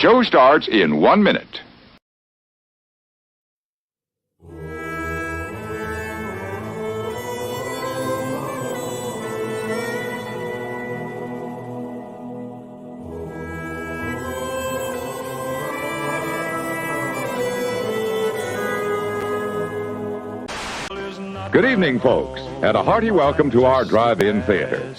Show starts in 1 minute. Good evening, folks, and a hearty welcome to our drive-in theater.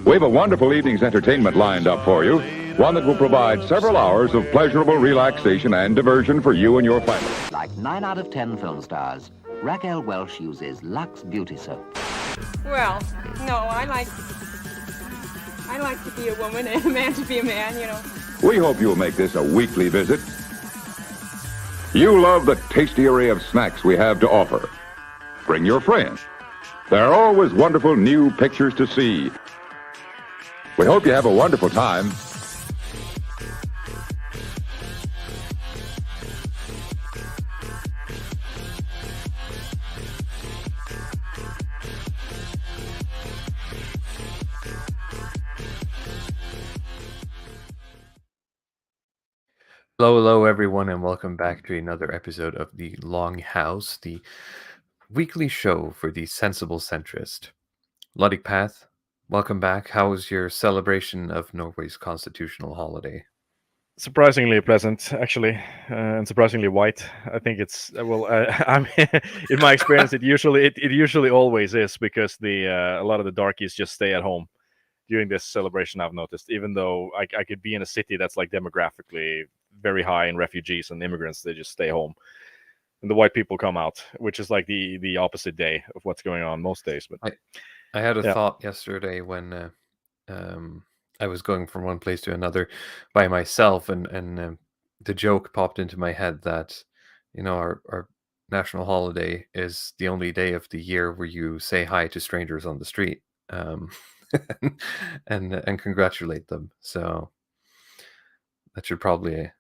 We have a wonderful evening's entertainment lined up for you, one that will provide several hours of pleasurable relaxation and diversion for you and your family. Like 9 out of 10 film stars, Raquel Welch uses Lux Beauty Soap. Well, no, I like to be a woman and a man to be a man, you know. We hope you'll make this a weekly visit. You love the tasty array of snacks we have to offer. Bring your friends. There are always wonderful new pictures to see. We hope you have a wonderful time. Hello, everyone, and welcome back to another episode of the Longhouse, the weekly show for the sensible centrist. Ludwig Path, welcome back. How was your celebration of Norway's constitutional holiday? Surprisingly pleasant, actually, and surprisingly white. I think it's I'm in my experience, it usually always is, because a lot of the darkies just stay at home during this celebration. I've noticed, even though I could be in a city that's like demographically very high in refugees and immigrants, they just stay home, and the white people come out, which is like the opposite day of what's going on most days. But I had a thought yesterday when I was going from one place to another by myself, and the joke popped into my head that, you know, our national holiday is the only day of the year where you say hi to strangers on the street, and congratulate them. So that should probably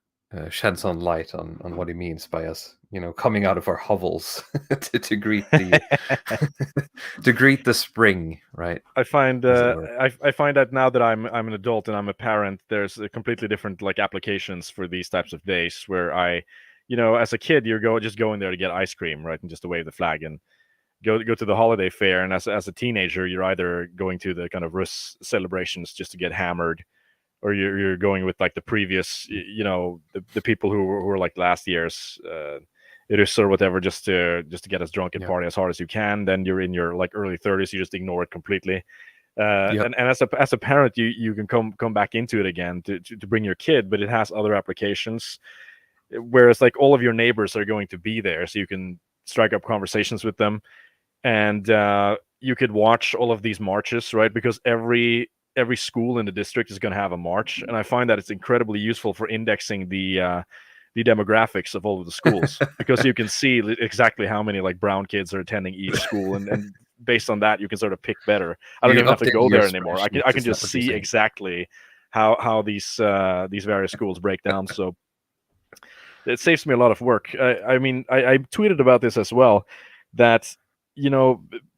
shed some light on what he means by us, you know, coming out of our hovels to greet the to greet the spring, right? I find that now that I'm an adult and I'm a parent, there's a completely different like applications for these types of days where as a kid, you're just going there to get ice cream, right, and just to wave the flag and go to the holiday fair, and as a teenager, you're either going to the kind of Rus celebrations just to get hammered, or you're going with like the previous, the people who were like last year's Irus or whatever, just to get as drunk and party as hard as you can. Then you're in your like early 30s, you just ignore it completely. And as a parent, you can come back into it again to bring your kid, but it has other applications. Whereas like all of your neighbors are going to be there, so you can strike up conversations with them, and you could watch all of these marches, right? Because every school in the district is going to have a march, and I find that it's incredibly useful for indexing the demographics of all of the schools, because you can see exactly how many like brown kids are attending each school, and based on that you can sort of pick better. I don't even have to go there anymore. I can just see exactly how these various schools break down. So it saves me a lot of work. I tweeted about this as well, that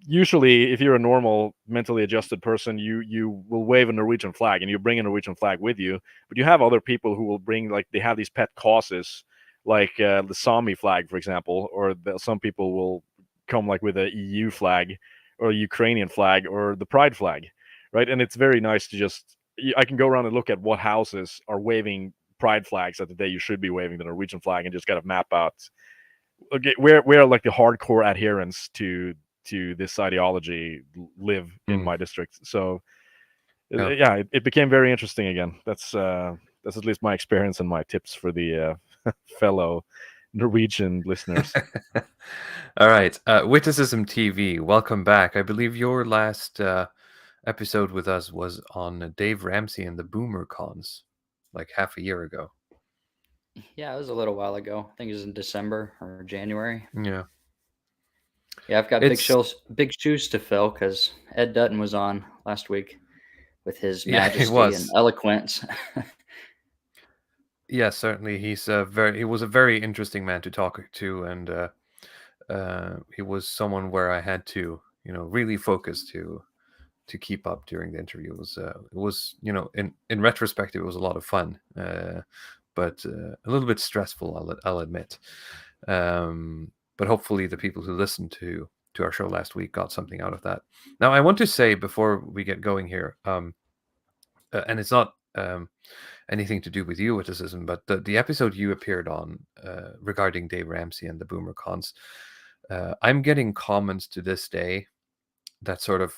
usually if you're a normal mentally adjusted person, you will wave a Norwegian flag and you bring a Norwegian flag with you, but you have other people who will bring, like, they have these pet causes, like the Sami flag, for example, or some people will come like with a EU flag or a Ukrainian flag or the pride flag, right? And it's very nice to I can go around and look at what houses are waving pride flags at the day you should be waving the Norwegian flag, and just kind of map out where like the hardcore adherents to this ideology live in my district. So it became very interesting again. That's at least my experience and my tips for the fellow Norwegian listeners. All right, WitticismTV, welcome back. I believe your last episode with us was on Dave Ramsey and the Boomer Cons, like half a year ago. Yeah, it was a little while ago. I think it was in December or January. Yeah, I've got big shoes to fill, because Ed Dutton was on last week with his majesty and eloquence. Yeah, certainly. He was a very interesting man to talk to, and he was someone where I had to, really focus to keep up during the interview. It was in retrospective, it was a lot of fun. but a little bit stressful, I'll admit. But hopefully the people who listened to our show last week got something out of that. Now, I want to say before we get going here, and it's not anything to do with you, Witticism, but the episode you appeared on regarding Dave Ramsey and the Boomer Cons, I'm getting comments to this day that sort of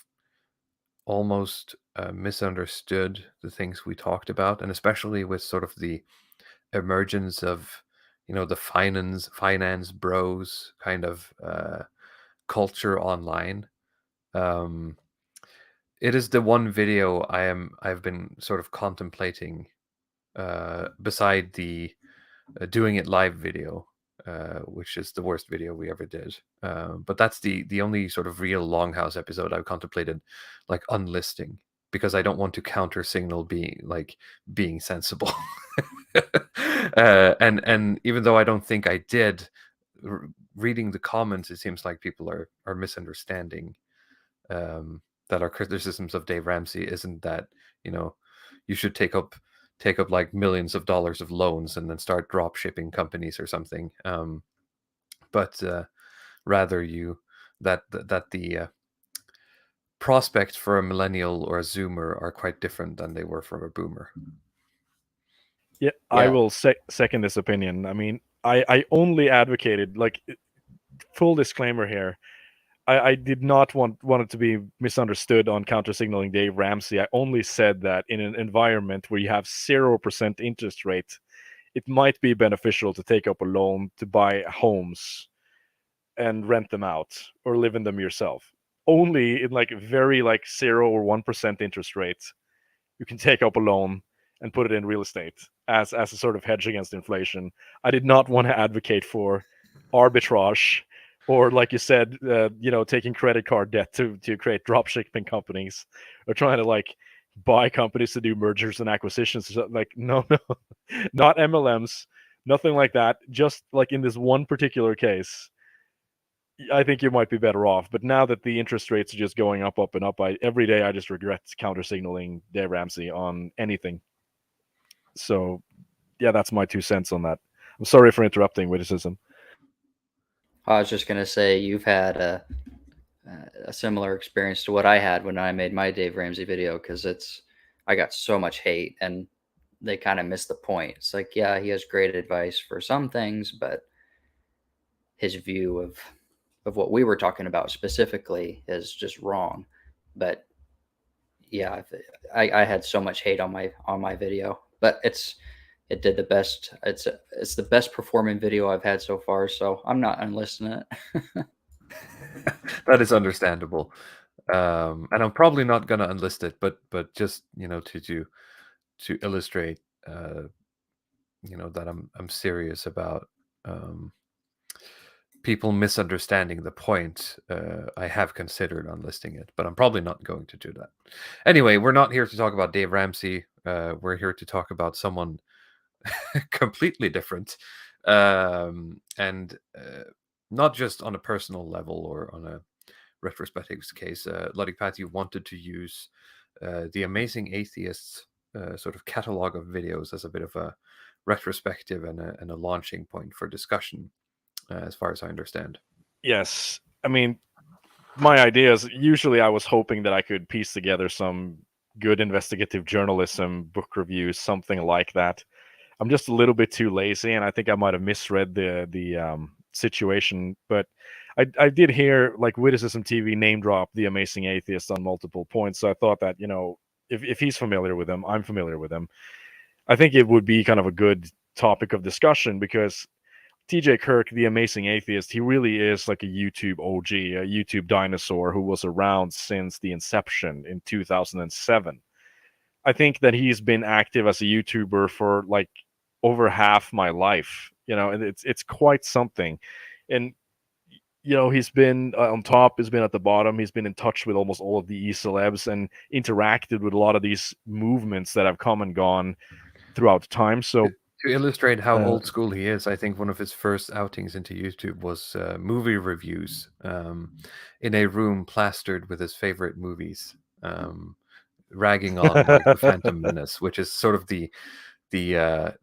almost misunderstood the things we talked about, and especially with sort of the emergence of, the finance bros kind of culture online. It is the one video I've been sort of contemplating beside the doing it live video, which is the worst video we ever did. But that's the only sort of real Longhouse episode I've contemplated like unlisting, because I don't want to counter signal being sensible. And even though I don't think I did, reading the comments, it seems like people are misunderstanding that our criticisms of Dave Ramsey isn't that, you should take up like millions of dollars of loans and then start drop shipping companies or something. But rather that the prospects for a millennial or a Zoomer are quite different than they were for a Boomer. Yeah, I will second this opinion. I mean, I only advocated, like, full disclaimer here, I did not want it to be misunderstood on counter-signaling Dave Ramsey. I only said that in an environment where you have 0% interest rate, it might be beneficial to take up a loan to buy homes and rent them out or live in them yourself. Only in like very like 0 or 1% interest rates, you can take up a loan and put it in real estate as a sort of hedge against inflation. I did not want to advocate for arbitrage, or like you said, taking credit card debt to create dropshipping companies, or trying to like buy companies to do mergers and acquisitions. Like, no, not MLMs, nothing like that. Just like in this one particular case, I think you might be better off. But now that the interest rates are just going up and up, every day I just regret counter-signaling Dave Ramsey on anything. So, yeah, that's my 2 cents on that. I'm sorry for interrupting, Witticism. I was just going to say, you've had a similar experience to what I had when I made my Dave Ramsey video, because I got so much hate, and they kind of missed the point. It's like, yeah, he has great advice for some things, but his view of what we were talking about specifically is just wrong. But yeah, I had so much hate on my video, but it did the best. It's the best performing video I've had so far, so I'm not unlisting it. That is understandable, and I'm probably not gonna unlist it, but just to illustrate, that I'm serious about people misunderstanding the point. I have considered unlisting it, but I'm probably not going to do that. Anyway, we're not here to talk about Dave Ramsey. We're here to talk about someone completely different, and not just on a personal level or on a retrospectives case. Ludwig Pat, you wanted to use the Amazing Atheists sort of catalog of videos as a bit of a retrospective and a launching point for discussion, as far as I understand. Yes. I mean, my idea is, usually I was hoping that I could piece together some good investigative journalism, book reviews, something like that. I'm just a little bit too lazy, and I think I might have misread the situation. But I did hear like WitticismTV name drop the Amazing Atheist on multiple points, so I thought that, if he's familiar with him, I'm familiar with him. I think it would be kind of a good topic of discussion, because TJ Kirk, the Amazing Atheist, he really is like a YouTube OG, a YouTube dinosaur who was around since the inception in 2007. I think that he's been active as a YouTuber for like over half my life, and it's quite something. And, he's been on top, he's been at the bottom, he's been in touch with almost all of the e-celebs and interacted with a lot of these movements that have come and gone throughout time. So to illustrate how old school he is, I think one of his first outings into YouTube was movie reviews in a room plastered with his favorite movies, ragging on like the Phantom Menace, which is sort of the the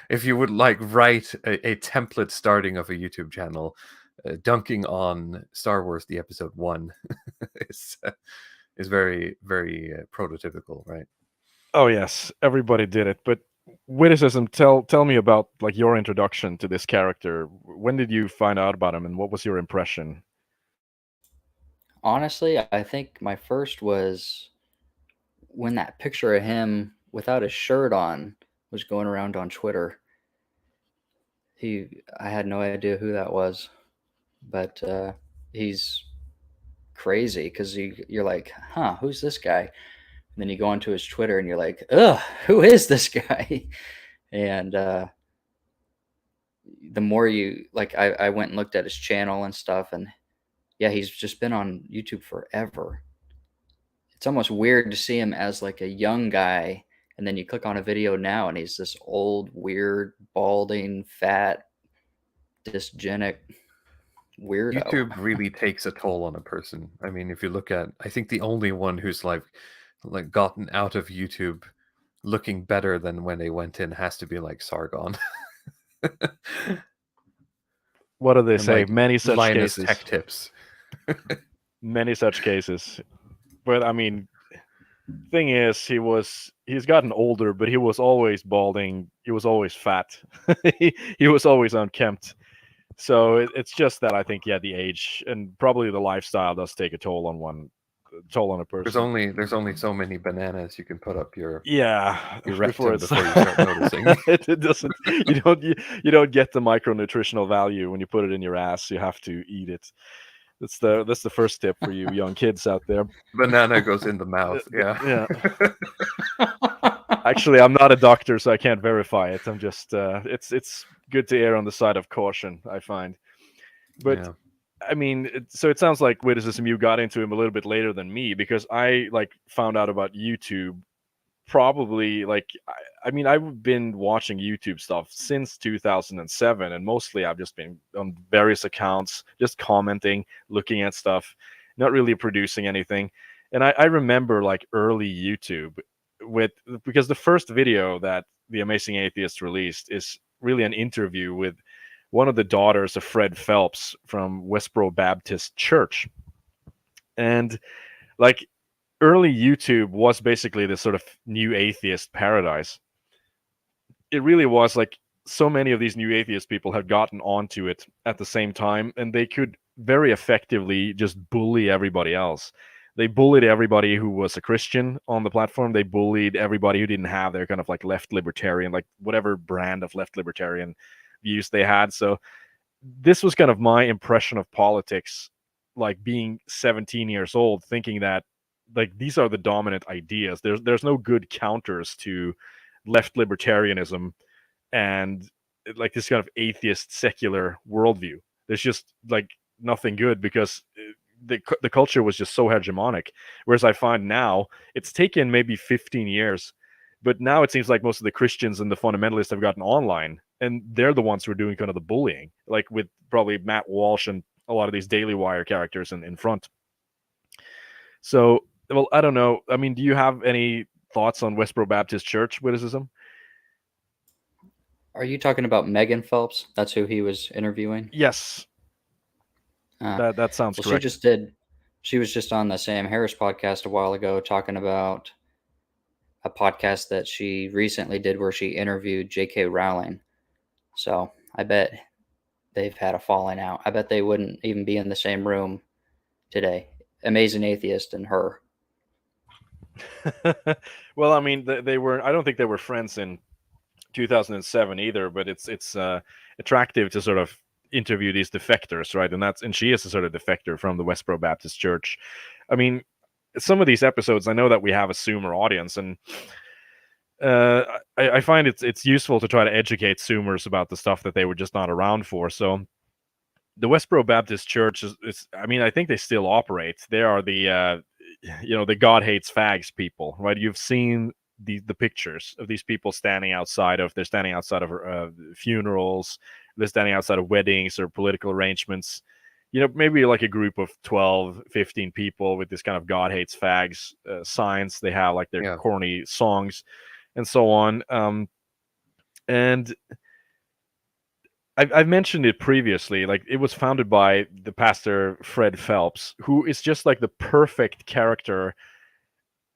if you would like write a template starting of a YouTube channel, dunking on Star Wars the Episode 1 is very very prototypical, right? Oh yes, everybody did it. But witticism, tell me about like your introduction to this character. When did you find out about him, and what was your impression? Honestly, I think my first was when that picture of him without his shirt on was going around on Twitter. I had no idea who that was, but he's crazy because you're like, huh, who's this guy? And then you go onto his Twitter and you're like, ugh, who is this guy? And the more you like, I went and looked at his channel and stuff, and yeah, he's just been on YouTube forever. It's almost weird to see him as like a young guy, and then you click on a video now and he's this old, weird, balding, fat, dysgenic weirdo. YouTube really takes a toll on a person. I mean, if you look at, I think the only one who's like gotten out of YouTube looking better than when they went in has to be like Sargon. What do they And, say? like, Many such Linus cases. Tech Tips. Many such cases. But I mean, thing is, he's gotten older, but he was always balding. He was always fat. he was always unkempt. So it's just that I think, yeah, the age and probably the lifestyle does take a toll on a person. There's only so many bananas you can put up your Yeah, rectum before you start noticing. it doesn't. You don't get the micronutritional value when you put it in your ass. You have to eat it. That's the first tip for you young kids out there. Banana goes in the mouth. Yeah. Actually, I'm not a doctor, so I can't verify it. I'm just it's good to err on the side of caution, I find. But Yeah. I mean, so it sounds like witticism, you got into him a little bit later than me, because I like found out about YouTube probably like I mean, I've been watching YouTube stuff since 2007, and mostly I've just been on various accounts, just commenting, looking at stuff, not really producing anything. And I remember like early YouTube because the first video that the Amazing Atheist released is really an interview with one of the daughters of Fred Phelps from Westboro Baptist Church. And like early YouTube was basically this sort of new atheist paradise. It really was like so many of these new atheist people had gotten onto it at the same time, and they could very effectively just bully everybody else. They bullied everybody who was a Christian on the platform. They bullied everybody who didn't have their kind of like left libertarian, like whatever brand of left libertarian views they had. So this was kind of my impression of politics, like being 17 years old, thinking that like these are the dominant ideas. There's no good counters to left libertarianism and like this kind of atheist secular worldview. There's just like nothing good, because the culture was just so hegemonic. Whereas I find now it's taken maybe 15 years, but now it seems like most of the Christians and the fundamentalists have gotten online, and they're the ones who are doing kind of the bullying, like with probably Matt Walsh and a lot of these Daily Wire characters in front. So, well, I don't know. I mean, do you have any thoughts on Westboro Baptist Church witticism? Are you talking about Megan Phelps? That's who he was interviewing? Yes. That sounds correct. She was just on the Sam Harris podcast a while ago talking about a podcast that she recently did where she interviewed J.K. Rowling. So I bet they've had a falling out. I bet they wouldn't even be in the same room today. Amazing Atheist and her. Well, I mean, they were. I don't think they were friends in 2007 either. But it's attractive to sort of interview these defectors, right? And she is a sort of defector from the Westboro Baptist Church. I mean, some of these episodes, I know that we have a Zoomer audience, and I find it's useful to try to educate Zoomers about the stuff that they were just not around for. So the Westboro Baptist Church is I mean, I think they still operate. They are the the God hates fags people, right? You've seen the pictures of these people standing outside of funerals. They're standing outside of weddings or political arrangements. Maybe like a group of 12, 15 people with this kind of God hates fags signs. They have like their corny songs. and so on. And I've mentioned it previously. Like, it was founded by the pastor Fred Phelps, who is just like the perfect character.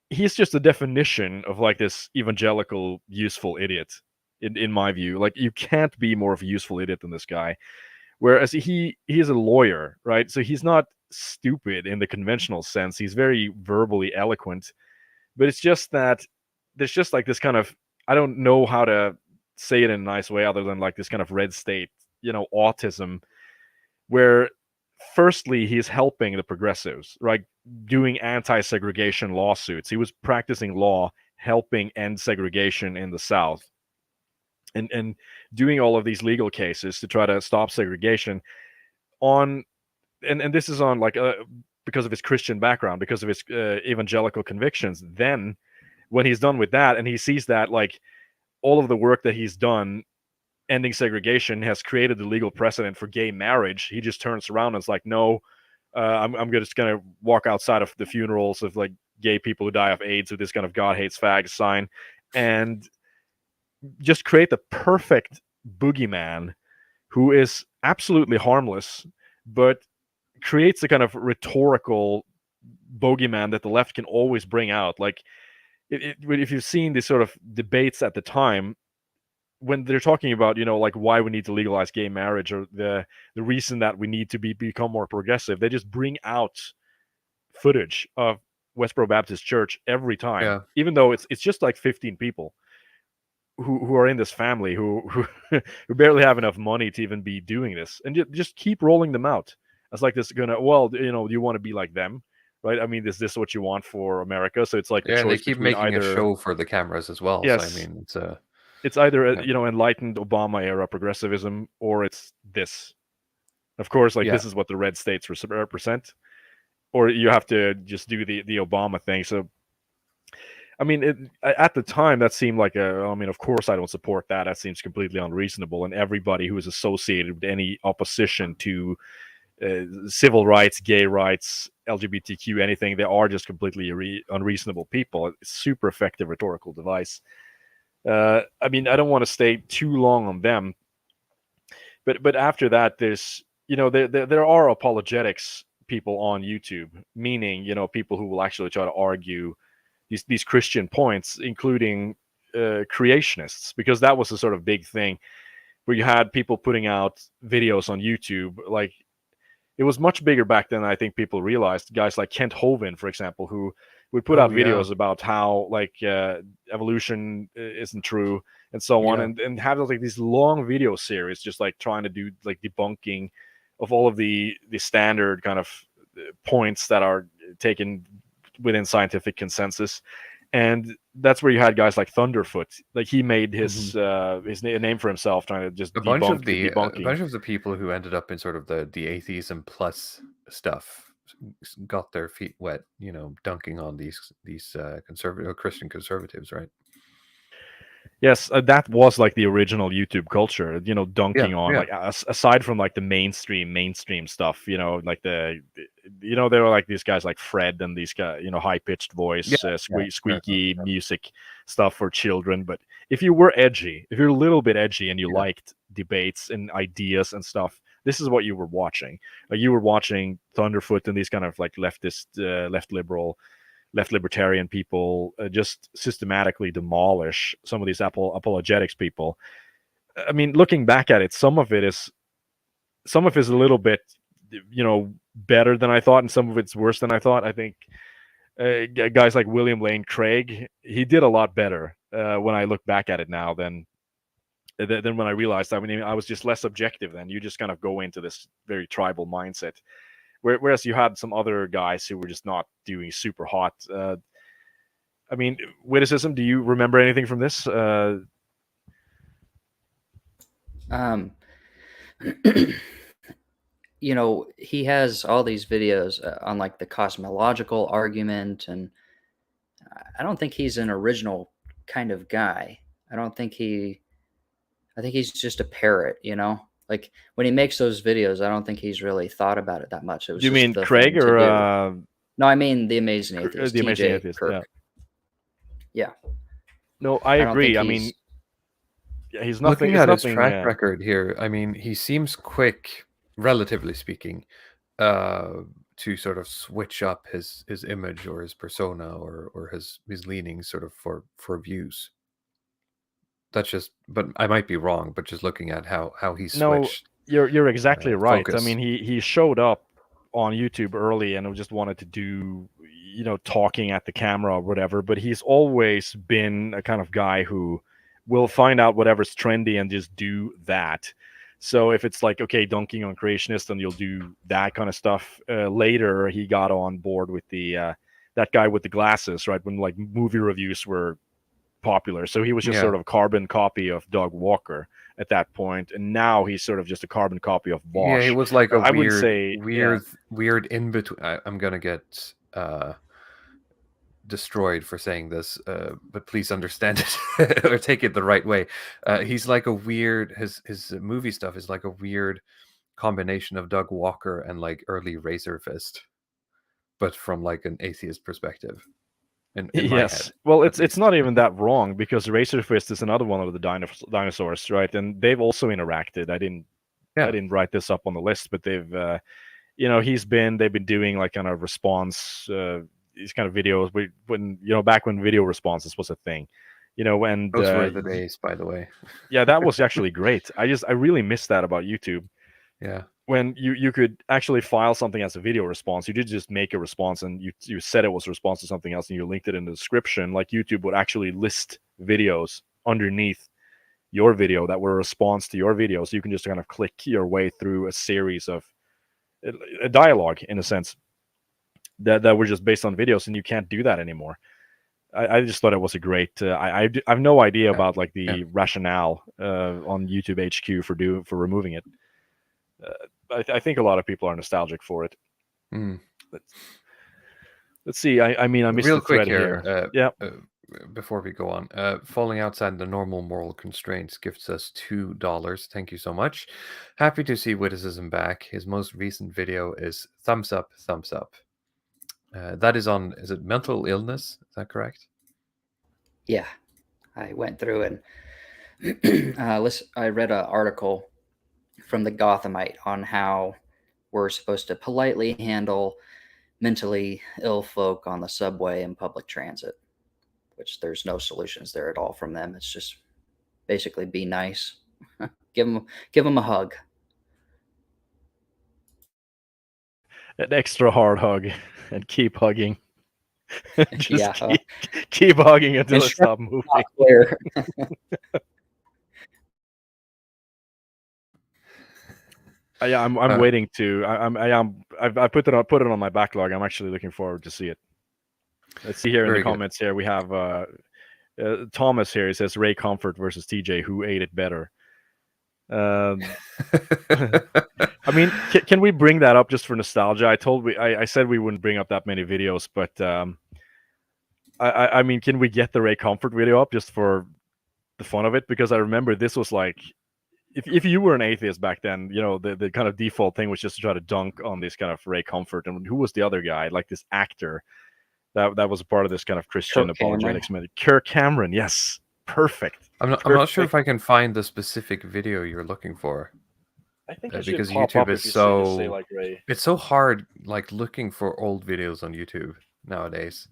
He's just the definition of like this evangelical useful idiot, in my view. Like, you can't be more of a useful idiot than this guy. Whereas he is a lawyer, right? So he's not stupid in the conventional sense. He's very verbally eloquent, but it's just that there's just like this kind of, I don't know how to say it in a nice way other than like this kind of red state, autism, where firstly he's helping the progressives, right? Doing anti-segregation lawsuits. He was practicing law, helping end segregation in the South, and doing all of these legal cases to try to stop segregation on, and this is on like because of his Christian background, because of his evangelical convictions. Then when he's done with that and he sees that like all of the work that he's done ending segregation has created the legal precedent for gay marriage, he just turns around and is like, no, I'm just gonna walk outside of the funerals of like gay people who die of AIDS with this kind of God hates fags sign, and just create the perfect boogeyman who is absolutely harmless, but creates a kind of rhetorical bogeyman that the left can always bring out. Like, if you've seen these sort of debates at the time, when they're talking about, like why we need to legalize gay marriage, or the reason that we need to become more progressive, they just bring out footage of Westboro Baptist Church every time, even though it's just like 15 people who are in this family who who barely have enough money to even be doing this, and just keep rolling them out as like this do you want to be like them, right? I mean, is this what you want for America? So it's like a choice, they keep making either a show for the cameras as well. Yes. So I mean, it's either enlightened Obama era progressivism, or it's this. Of course, like this is what the red states represent, or you have to just do the Obama thing. So I mean, at the time, that seemed like of course, I don't support that. That seems completely unreasonable. And everybody who is associated with any opposition to civil rights, gay rights, LGBTQ, anything, they are just completely unreasonable people. It's a super effective rhetorical device. I mean, I don't want to stay too long on them. But after that, there's, there are apologetics people on YouTube, meaning, people who will actually try to argue these Christian points, including creationists, because that was a sort of big thing where you had people putting out videos on YouTube. Like, it was much bigger back then, I think people realized. Guys like Kent Hovind, for example, who would put out videos about how like evolution isn't true and so on, and have like these long video series just like trying to do like debunking of all of the standard kind of points that are taken within scientific consensus. And that's where you had guys like Thunderfoot. Like, he made his name for himself trying to just debunk a bunch of the people who ended up in sort of the atheism plus stuff got their feet wet, dunking on these conservative Christian conservatives, right? Yes, that was like the original YouTube culture, dunking on like, aside from like the mainstream stuff, like there were like these guys like Fred and these guys, high pitched voice, squeaky music stuff for children. But if you're a little bit edgy and you liked debates and ideas and stuff, this is what you were watching. Like, you were watching Thunderfoot and these kind of like leftist, left libertarian people just systematically demolish some of these apologetics people. I mean, looking back at it, some of it is a little bit, better than I thought, and some of it's worse than I thought. I think guys like William Lane Craig, he did a lot better when I look back at it now than when I realized. I mean, I was just less objective then. You just kind of go into this very tribal mindset. Whereas you had some other guys who were just not doing super hot. I mean, Witticism, do you remember anything from this? He has all these videos on like the cosmological argument, and I don't think he's an original kind of guy. I think he's just a parrot, Like, when he makes those videos, I don't think he's really thought about it that much. It was. You mean Craig or? No, I mean the Amazing Atheist. The Amazing Atheist. Yeah. No, I don't agree. think I he's- mean, yeah, he's nothing. Looking It's at his nothing. track record here, I mean, he seems quick, relatively speaking, to sort of switch up his image or his persona or his leanings sort of for views. That's just, but I might be wrong. But just looking at how he No, switched, you're exactly right. I focus. mean, he showed up on YouTube early and just wanted to do, talking at the camera or whatever. But he's always been a kind of guy who will find out whatever's trendy and just do that. So if it's like, okay, dunking on creationists, then you'll do that kind of stuff. Later, he got on board with the that guy with the glasses, right? When like movie reviews were popular. So he was just sort of a carbon copy of Doug Walker at that point, and now he's sort of just a carbon copy of Bosch. Yeah, it was like a I wouldn't say weird in between. I'm gonna get destroyed for saying this, but please understand it or take it the right way. He's like a weird. His movie stuff is like a weird combination of Doug Walker and like early Razor Fist, but from like an atheist perspective. In my head, well, it's not even that wrong, because Razor Fist is another one of the dinosaurs, right? And they've also interacted. I didn't write this up on the list, but they've they've been doing like kind of response these kind of videos when back when video responses was a thing, and those were the days, by the way. Yeah, that was actually great. I really miss that about YouTube. Yeah. When you could actually file something as a video response. You did just make a response and you said it was a response to something else and you linked it in the description. Like YouTube would actually list videos underneath your video that were a response to your video. So you can just kind of click your way through a series of a dialogue, in a sense, that were just based on videos, and you can't do that anymore. I just thought it was a great. I have no idea about like the rationale on YouTube HQ for removing it. I think a lot of people are nostalgic for it. Let's see. I mean, I missed real the thread quick here. Yeah. Before we go on, falling outside the normal moral constraints gifts us $2. Thank you so much. Happy to see Witticism back. His most recent video is thumbs up, thumbs up. That is on. Is it mental illness? Is that correct? Yeah, I went through and I read an article from the Gothamite on how we're supposed to politely handle mentally ill folk on the subway and public transit, which there's no solutions there at all from them. It's just basically be nice, give them a hug, An extra hard hug, and keep hugging. Just yeah, keep hugging until it stops moving. Yeah, I'm waiting to. I put it on my backlog. I'm actually looking forward to see it. Let's see here in the comments. Here we have Thomas here. He says Ray Comfort versus TJ. Who ate it better? I mean, can we bring that up just for nostalgia? I said we wouldn't bring up that many videos, but I mean, can we get the Ray Comfort video up just for the fun of it? Because I remember this was like, if you were an atheist back then, the kind of default thing was just to try to dunk on this kind of Ray Comfort. And who was the other guy? Like this actor that was a part of this kind of Christian apologetics. Kirk Cameron, yes, perfect. I'm not sure if I can find the specific video you're looking for. I think because YouTube is it's so hard, like looking for old videos on YouTube nowadays.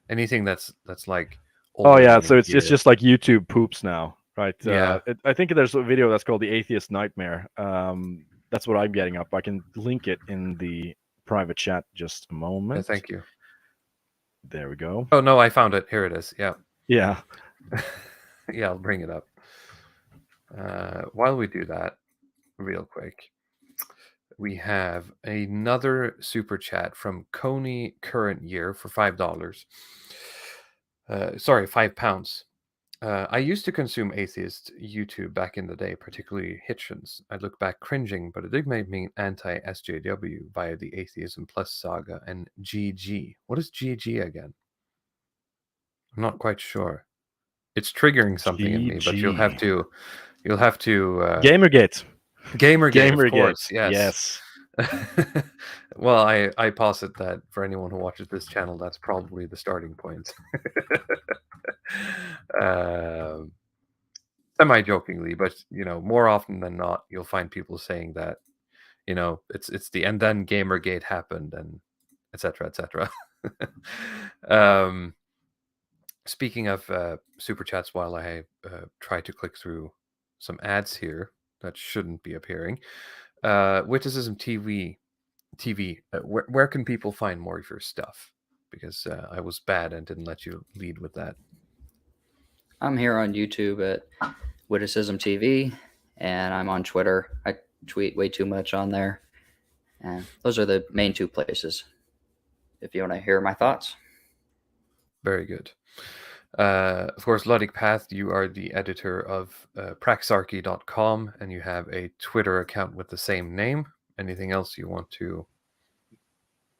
Anything that's like so it's just like YouTube poops now, right? Yeah. I think there's a video that's called The Atheist Nightmare. That's what I'm getting up. I can link it in the private chat. Just a moment. Yeah, thank you. There we go. Oh no, I found it. Here it is. Yeah. Yeah. Yeah, I'll bring it up. While we do that, real quick, we have another super chat from Coney Current Year for $5. Sorry, £5. I used to consume atheist YouTube back in the day, particularly Hitchens. I look back cringing, but it did make me anti-SJW via the Atheism Plus saga and GG. What is GG again? I'm not quite sure. It's triggering something in me, but you'll have to Gamergate, of course. Yes. Well, I posit that for anyone who watches this channel, that's probably the starting point. Semi-jokingly, but more often than not, you'll find people saying that it's the and then Gamergate happened and etc. etc. Speaking of super chats, while I try to click through some ads here that shouldn't be appearing, WitticismTV, where can people find more of your stuff? Because I was bad and didn't let you lead with that. I'm here on YouTube at WitticismTV, and I'm on Twitter. I tweet way too much on there. And those are the main two places if you want to hear my thoughts. Very good. Of course, Luddic Path, you are the editor of praxarchy.com, and you have a Twitter account with the same name. Anything else you want to...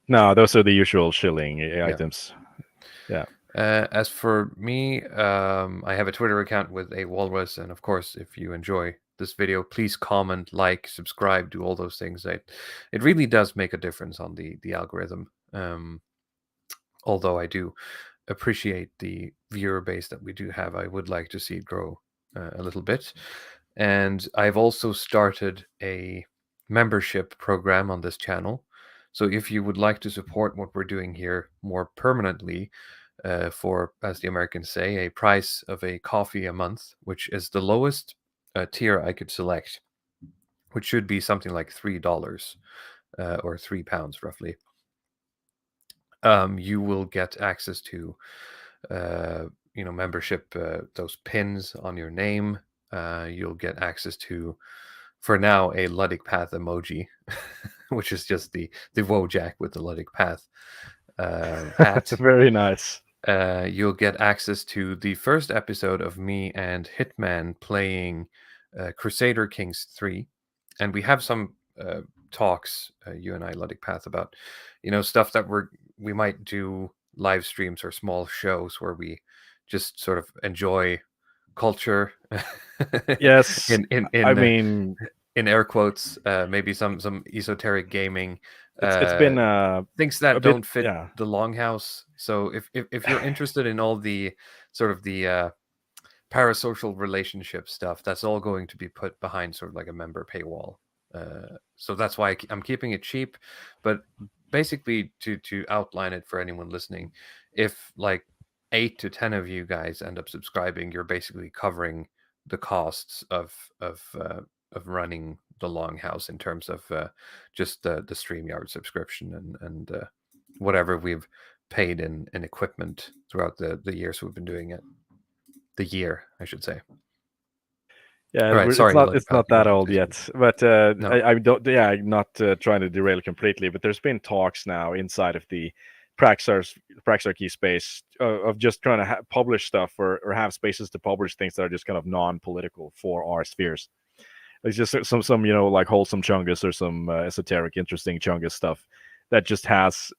No, those are the usual shilling items. Yeah. As for me, I have a Twitter account with a walrus, and of course, if you enjoy this video, please comment, like, subscribe, do all those things. It really does make a difference on the algorithm. Although I do appreciate the viewer base that we do have, I would like to see it grow a little bit. And I've also started a membership program on this channel. So if you would like to support what we're doing here more permanently, for, as the Americans say, a price of a coffee a month, which is the lowest tier I could select, which should be something like $3 or £3 roughly. You will get access to membership, those pins on your name. You'll get access to, for now, a Luddic Path emoji, which is just the Wojak with the Luddic Path hat. Very nice. You'll get access to the first episode of me and Hitman playing Crusader Kings 3. And we have some talks, you and I, Luddic Path, about stuff that we might do live streams or small shows where we just sort of enjoy culture. Yes. I mean, in air quotes, maybe some esoteric gaming. It's been things that don't fit yeah. the Longhouse. So if you're interested in all the sort of the parasocial relationship stuff, that's all going to be put behind sort of like a member paywall. So that's why I'm keeping it cheap. But basically, to outline it for anyone listening, if like 8 to 10 of you guys end up subscribing, you're basically covering the costs of running the Longhouse in terms of just the StreamYard subscription and whatever we've paid in equipment throughout the years we've been doing it. The year, I should say. Yeah, right, sorry, it's not that old yet, but No. I don't. Yeah, I'm not trying to derail completely, but there's been talks now inside of the Praxarchy space of just trying to publish stuff or have spaces to publish things that are just kind of non-political for our spheres. It's just some like wholesome chungus or some esoteric, interesting chungus stuff that just has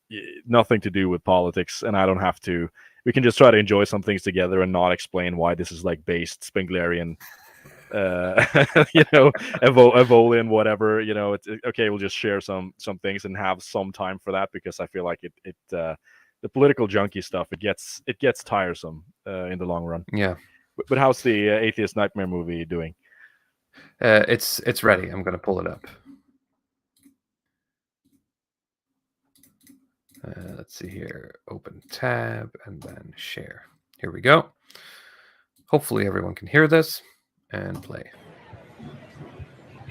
nothing to do with politics, and I don't have to. We can just try to enjoy some things together and not explain why this is like based Spenglerian, Evolian, whatever. It's okay. We'll just share some things and have some time for that, because I feel like it the political junkie stuff, it gets tiresome in the long run. Yeah. But how's the Atheist Nightmare movie doing? It's ready. I'm going to pull it up. Let's see here. Open tab and then share. Here we go. Hopefully everyone can hear this and play.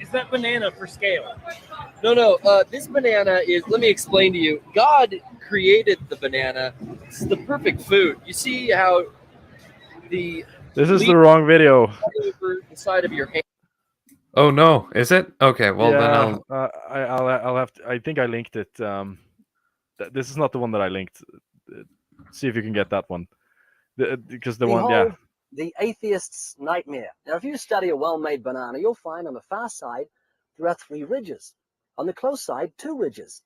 Is that banana for scale? No. This banana is, let me explain to you. God created the banana. It's the perfect food. You see how this is the wrong video. Over the side of your hand. Oh no, is it? Okay, well yeah, then I'll have to. I think I linked it. This is not the one that I linked. See if you can get that one. Because the one, yeah. The Atheist's Nightmare. Now, if you study a well-made banana, you'll find on the far side there are 3 ridges. On the close side, 2 ridges.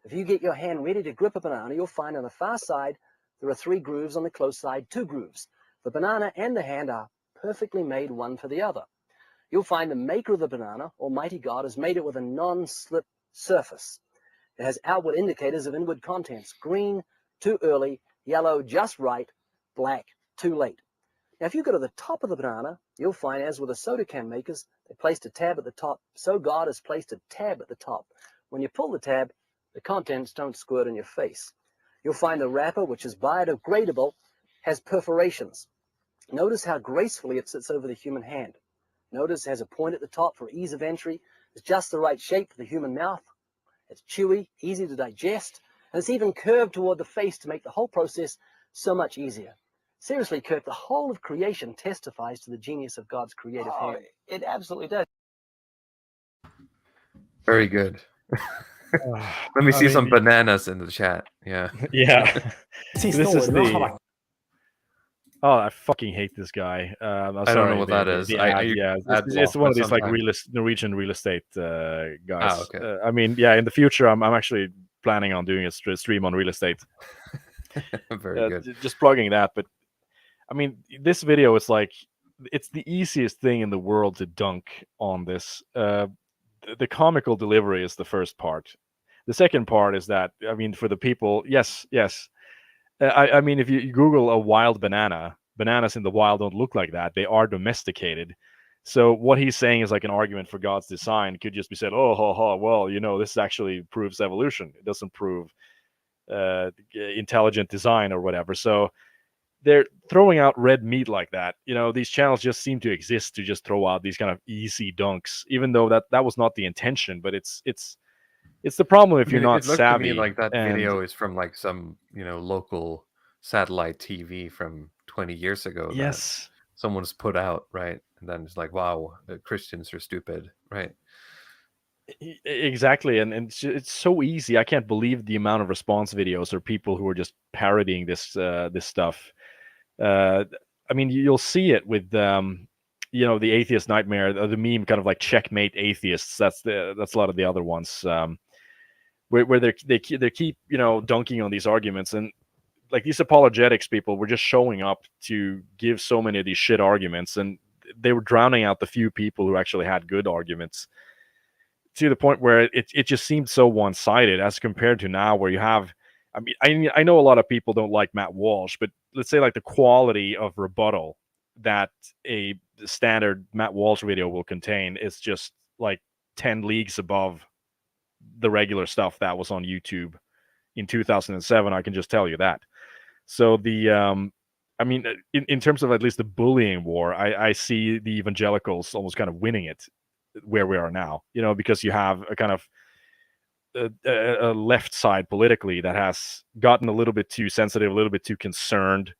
If you get your hand ready to grip a banana, you'll find on the far side there are 3 grooves, on the close side 2 grooves. The banana and the hand are perfectly made one for the other. You'll find the maker of the banana, Almighty God, has made it with a non-slip surface. It has outward indicators of inward contents: green, too early; yellow, just right; black, too late. Now, if you go to the top of the banana, you'll find, as with the soda can makers, they placed a tab at the top. So God has placed a tab at the top. When you pull the tab, the contents don't squirt in your face. You'll find the wrapper, which is biodegradable, has perforations. Notice how gracefully it sits over the human hand. Notice it has a point at the top for ease of entry. It's just the right shape for the human mouth. It's chewy, easy to digest, and it's even curved toward the face to make the whole process so much easier. Seriously, Kirk, the whole of creation testifies to the genius of God's creative hand. It absolutely does. Very good. Let me see some bananas in the chat. Yeah. Yeah. This is the... Oh, I fucking hate this guy. I'm I sorry, don't know what that is. It's one of these like Norwegian real estate guys. Oh, okay. I mean, yeah, in the future, I'm actually planning on doing a stream on real estate. Very good. Just plugging that, but I mean, this video is like, it's the easiest thing in the world to dunk on this. The comical delivery is the first part. The second part is that, I mean, for the people, yes. I mean, if you Google a wild banana, bananas in the wild don't look like that. They are domesticated. So what he's saying is like an argument for God's design could just be said, well, you know, this actually proves evolution. It doesn't prove intelligent design or whatever. So they're throwing out red meat like that. You know, these channels just seem to exist to just throw out these kind of easy dunks, even though that was not the intention. But it's the problem if you're not it looked savvy. To me like that video is from like some, you know, local satellite TV from 20 years ago. Yes. Someone's put out, right? And then it's like, wow, Christians are stupid, right? Exactly. And it's so easy. I can't believe the amount of response videos or people who are just parodying this stuff. I mean, you'll see it with you know, the atheist nightmare, the meme kind of like checkmate atheists. That's a lot of the other ones. Where they keep, you know, dunking on these arguments, and like these apologetics people were just showing up to give so many of these shit arguments, and they were drowning out the few people who actually had good arguments, to the point where it just seemed so one-sided as compared to now, where you have, I mean, I know a lot of people don't like Matt Walsh, but let's say like the quality of rebuttal that a standard Matt Walsh video will contain is just like 10 leagues above the regular stuff that was on YouTube in 2007. I can just tell you that. So the I mean, in terms of at least the bullying war, I see the evangelicals almost kind of winning it where we are now, you know, because you have a kind of a left side politically that has gotten a little bit too sensitive, a little bit too concerned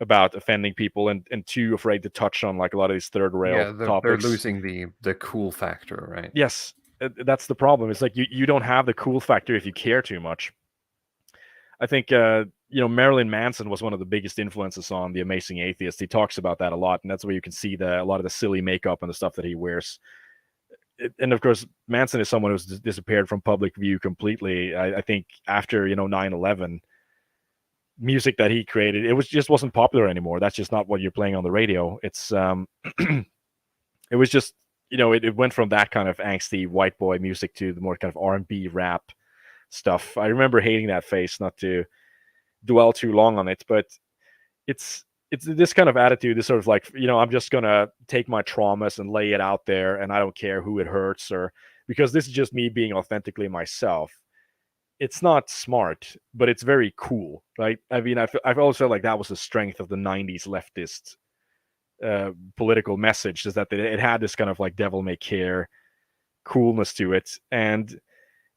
about offending people, and too afraid to touch on like a lot of these third rail topics. They're losing the cool factor, right? Yes, that's the problem. It's like you don't have the cool factor if you care too much. I think you know, Marilyn Manson was one of the biggest influences on the Amazing Atheist. He talks about that a lot, and that's where you can see a lot of the silly makeup and the stuff that he wears. And of course, Manson is someone who's disappeared from public view completely. I think after, you know, 9/11, music that he created, it just wasn't popular anymore. That's just not what you're playing on the radio. It's it was just, you know, it went from that kind of angsty white boy music to the more kind of R&B rap stuff. I remember hating that face, not to dwell too long on it, but it's this kind of attitude, this sort of like, you know, I'm just gonna take my traumas and lay it out there, and I don't care who it hurts, or because this is just me being authentically myself. It's not smart, but it's very cool, right? I mean, I've always felt like that was the strength of the 90s leftist political message, is that it had this kind of like devil may care coolness to it. And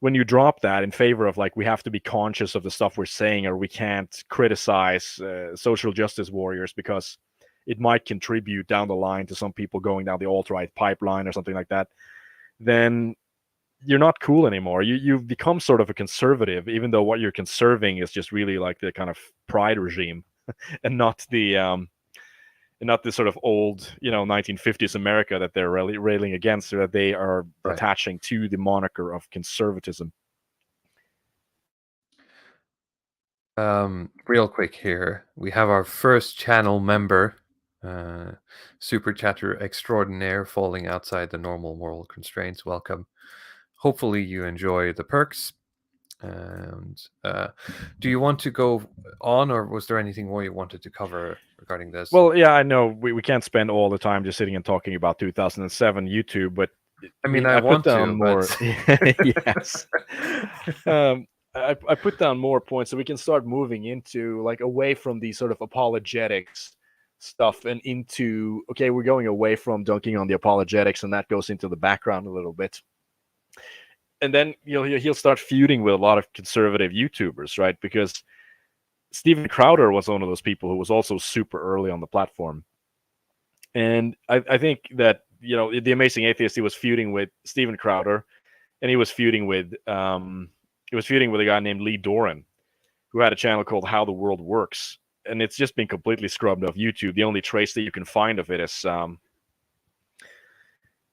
when you drop that in favor of like, we have to be conscious of the stuff we're saying, or we can't criticize social justice warriors because it might contribute down the line to some people going down the alt-right pipeline or something like that, then you're not cool anymore. You've become sort of a conservative, even though what you're conserving is just really like the kind of pride regime and not the sort of old, you know, 1950s America that they're railing against, or that they are attaching to the moniker of conservatism. Real quick here, we have our first channel member, super chatter extraordinaire, falling outside the normal moral constraints. Welcome. Hopefully you enjoy the perks. And do you want to go on, or was there anything more you wanted to cover regarding this? Well, yeah, I know we can't spend all the time just sitting and talking about 2007 YouTube, but I mean, I want put down to, more. but... Yes. I put down more points so we can start moving into like away from the sort of apologetics stuff and into, okay, we're going away from dunking on the apologetics, and that goes into the background a little bit. And then he'll start feuding with a lot of conservative YouTubers, right? Because Steven Crowder was one of those people who was also super early on the platform. And I think that, the Amazing Atheist, he was feuding with Steven Crowder, and he was feuding with a guy named Lee Doran, who had a channel called How the World Works. And it's just been completely scrubbed off YouTube. The only trace that you can find of it is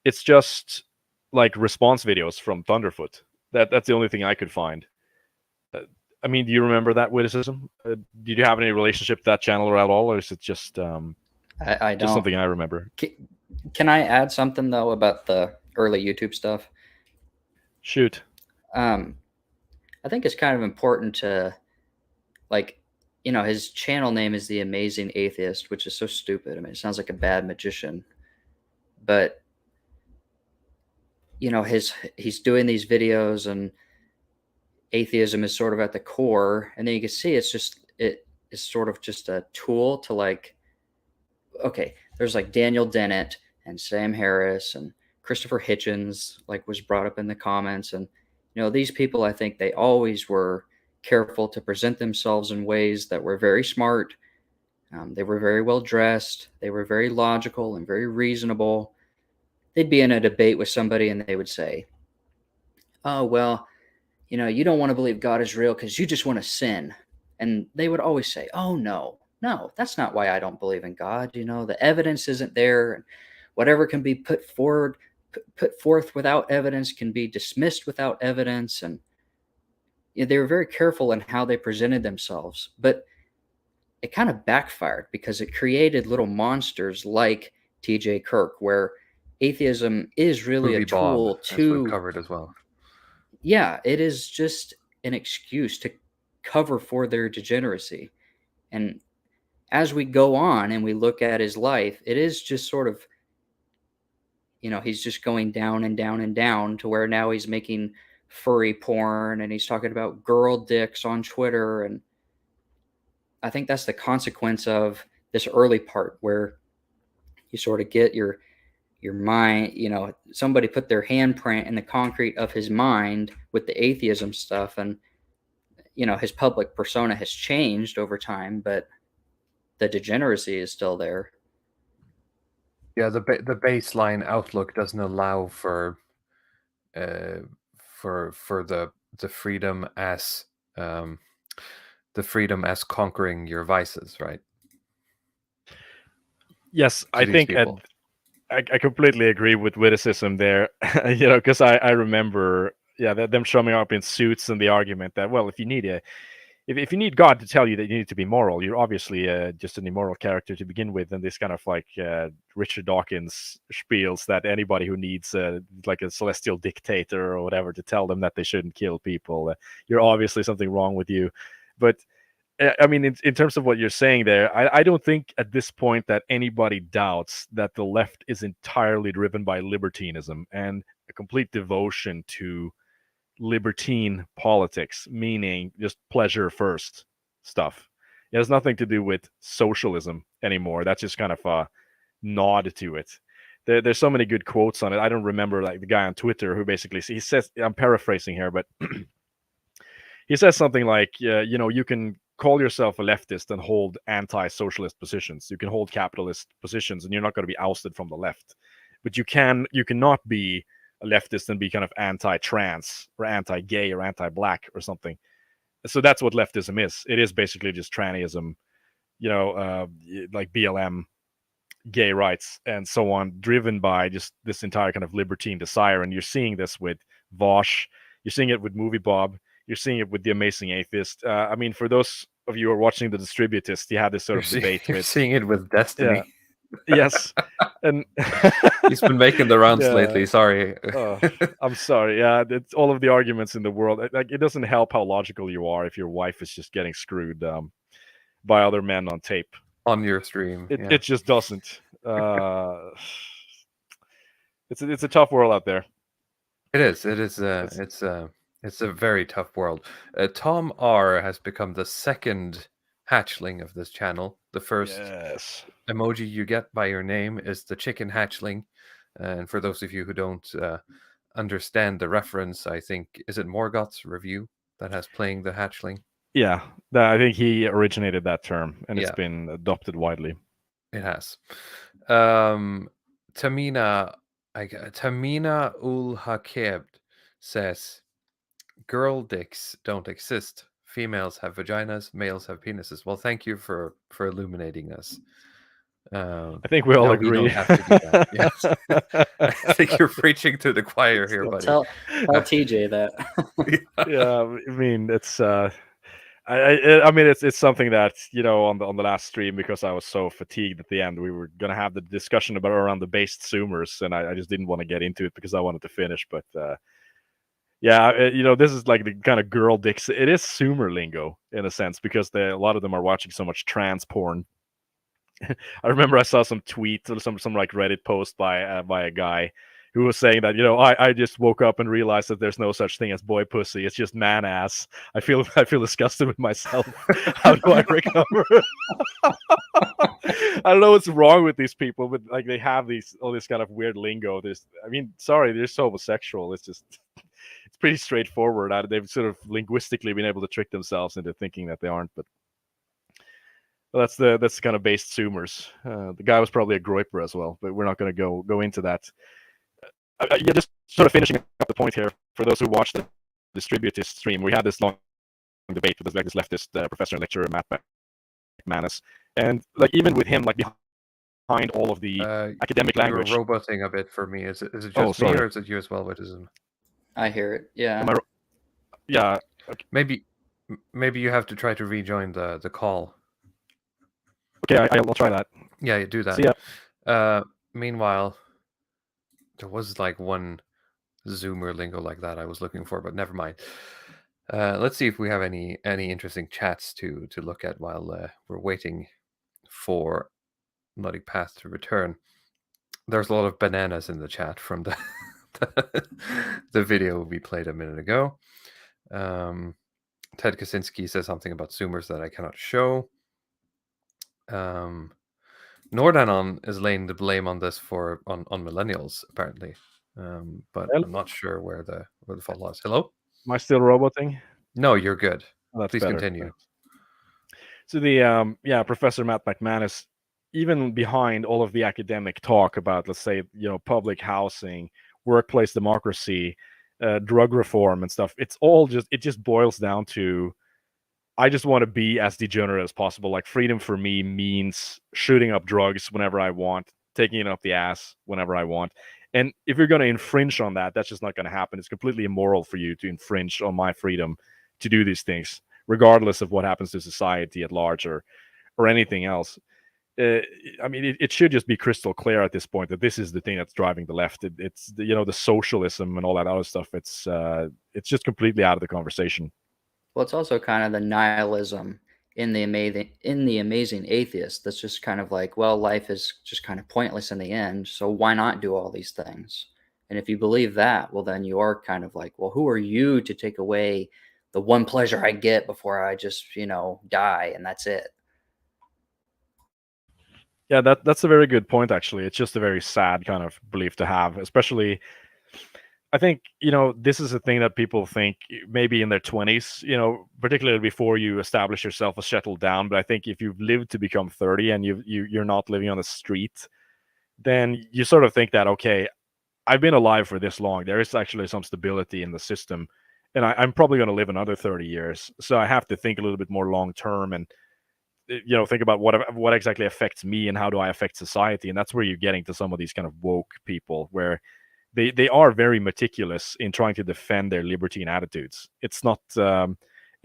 it's just like response videos from Thunderfoot. That's the only thing I could find. I mean, do you remember that witticism? Did you have any relationship to that channel at all, or is it just I don't. Just something I remember? Can I add something though about the early YouTube stuff? Shoot. I think it's kind of important to, like, his channel name is The Amazing Atheist, which is so stupid. I mean, it sounds like a bad magician, but he's doing these videos, and atheism is sort of at the core, and then you can see it is sort of just a tool to, like, okay, there's like Daniel Dennett and Sam Harris and Christopher Hitchens, like, was brought up in the comments, and these people, I think they always were careful to present themselves in ways that were very smart. They were very well dressed. They were very logical and very reasonable. They'd be in a debate with somebody and they would say, oh, well, you don't want to believe God is real because you just want to sin. And they would always say, oh, no, that's not why I don't believe in God. The evidence isn't there. And whatever can be put forth without evidence can be dismissed without evidence. And they were very careful in how they presented themselves. But it kind of backfired because it created little monsters like TJ Kirk, where atheism is really Movie a tool to covered as well. Yeah, it is just an excuse to cover for their degeneracy. And as we go on and we look at his life, it is just sort of, he's just going down and down and down to where now he's making furry porn and he's talking about girl dicks on Twitter. And I think that's the consequence of this early part where you sort of get your mind, somebody put their handprint in the concrete of his mind with the atheism stuff, and his public persona has changed over time, but the degeneracy is still there. Yeah, the baseline outlook doesn't allow for the freedom as conquering your vices, right? Yes, I think I completely agree with witticism there, because I remember, them showing up in suits and the argument that, well, if you need God to tell you that you need to be moral, you're obviously just an immoral character to begin with, and this kind of like Richard Dawkins spiels that anybody who needs like a celestial dictator or whatever to tell them that they shouldn't kill people, you're obviously something wrong with you. But I mean, in terms of what you're saying there, I don't think at this point that anybody doubts that the left is entirely driven by libertinism and a complete devotion to libertine politics, meaning just pleasure first stuff. It has nothing to do with socialism anymore. That's just kind of a nod to it. There's so many good quotes on it. I don't remember, like, the guy on Twitter who basically, he says, I'm paraphrasing here, but he says something like, you can call yourself a leftist and hold anti-socialist positions. You can hold capitalist positions and you're not going to be ousted from the left. But you cannot be a leftist and be kind of anti-trans or anti-gay or anti-black or something. So that's what leftism is. It is basically just trannyism, like BLM, gay rights, and so on, driven by just this entire kind of libertine desire. And you're seeing this with Vosh. You're seeing it with Movie Bob. You're seeing it with The Amazing Atheist. I mean, for those of you who are watching The Distributist, you had this sort of debate. You're seeing it with Destiny. Yes, and He's been making the rounds Yeah. lately. Sorry. Oh, I'm sorry. Yeah, it's all of the arguments in the world. Like, it doesn't help how logical you are if your wife is just getting screwed by other men on tape. On your stream. It Yeah. it just doesn't. It's a tough world out there. It is. It is. It's a very tough world. Tom R has become the second hatchling of this channel. The first Yes. emoji you get by your name is the chicken hatchling. And for those of you who don't understand the reference, I think, is it Morgoth's review that has playing the hatchling? Yeah, I think he originated that term, and it's Yeah. been adopted widely. It has. Tamina ul Hakeb says, "Girl dicks don't exist. Females have vaginas. Males have penises." Well, thank you for illuminating us. I think we all no, agree. We don't have to do that. Yes. I think you're preaching to the choir here, buddy. Tell TJ that. Yeah, I mean, it's I mean, it's something that, you know, on the last stream, because I was so fatigued at the end, we were gonna have the discussion about around the based zoomers, and I just didn't want to get into it because I wanted to finish. But yeah, you know, this is like the kind of girl dicks. It is zoomer lingo in a sense, because a lot of them are watching so much trans porn. I remember I saw some tweet or some like Reddit post by a guy who was saying that, you know, I just woke up and realized that there's no such thing as boy pussy. It's just man ass. I feel disgusted with myself. How do I recover? I don't know what's wrong with these people, but like they have all this kind of weird lingo. I mean, sorry, they're so homosexual. It's just it's pretty straightforward. They've sort of linguistically been able to trick themselves into thinking that they aren't, but. Well, that's the kind of based zoomers. The guy was probably a groiper as well, but we're not going to go into that. Yeah, just sort of finishing up the point here for those who watched the Distributist stream. We had this long debate with this leftist professor and lecturer, Matt McManus, and like even with him, like behind all of the academic language. You're roboting a bit for me. Is it just me, or is it you as well, Witticism? I hear it. Yeah. Yeah. Okay. Maybe you have to try to rejoin the call. Okay, I'll try that. Yeah, you do that. See ya. Meanwhile, there was like one Zoomer lingo like that I was looking for, but never mind. Let's see if we have any interesting chats to look at while we're waiting for Nutty Path to return. There's a lot of bananas in the chat from the video we played a minute ago. Ted Kaczynski says something about Zoomers that I cannot show. Nordanon is laying the blame on this on millennials apparently, but I'm not sure where the fault lies. Hello, am I still roboting? No, you're good. Oh, that's Please better. continue. So the Professor Matt McManus, even behind all of the academic talk about, let's say, you know, public housing, workplace democracy, drug reform and stuff, it just boils down to, I just want to be as degenerate as possible. Like, freedom for me means shooting up drugs whenever I want, taking it up the ass whenever I want. And if you're going to infringe on that, that's just not going to happen. It's completely immoral for you to infringe on my freedom to do these things, regardless of what happens to society at large or anything else. I mean, it should just be crystal clear at this point that this is the thing that's driving the left. It's you know, the socialism and all that other stuff. It's just completely out of the conversation. Well, it's also kind of the nihilism in the Amazing Atheist. That's just kind of like, well, life is just kind of pointless in the end, so why not do all these things? And if you believe that, well, then you are kind of like, well, who are you to take away the one pleasure I get before I just, you know, die, and that's it. Yeah, that's a very good point, actually. It's just a very sad kind of belief to have, especially, I think, you know, this is a thing that people think maybe in their 20s, you know, particularly before you establish yourself as settled down. But I think if you've lived to become 30 and you're not living on the street, then you sort of think that, okay, I've been alive for this long. There is actually some stability in the system, and I'm probably going to live another 30 years. So I have to think a little bit more long term and, you know, think about what exactly affects me and how do I affect society. And that's where you're getting to some of these kind of woke people, where they are very meticulous in trying to defend their libertine attitudes. It's not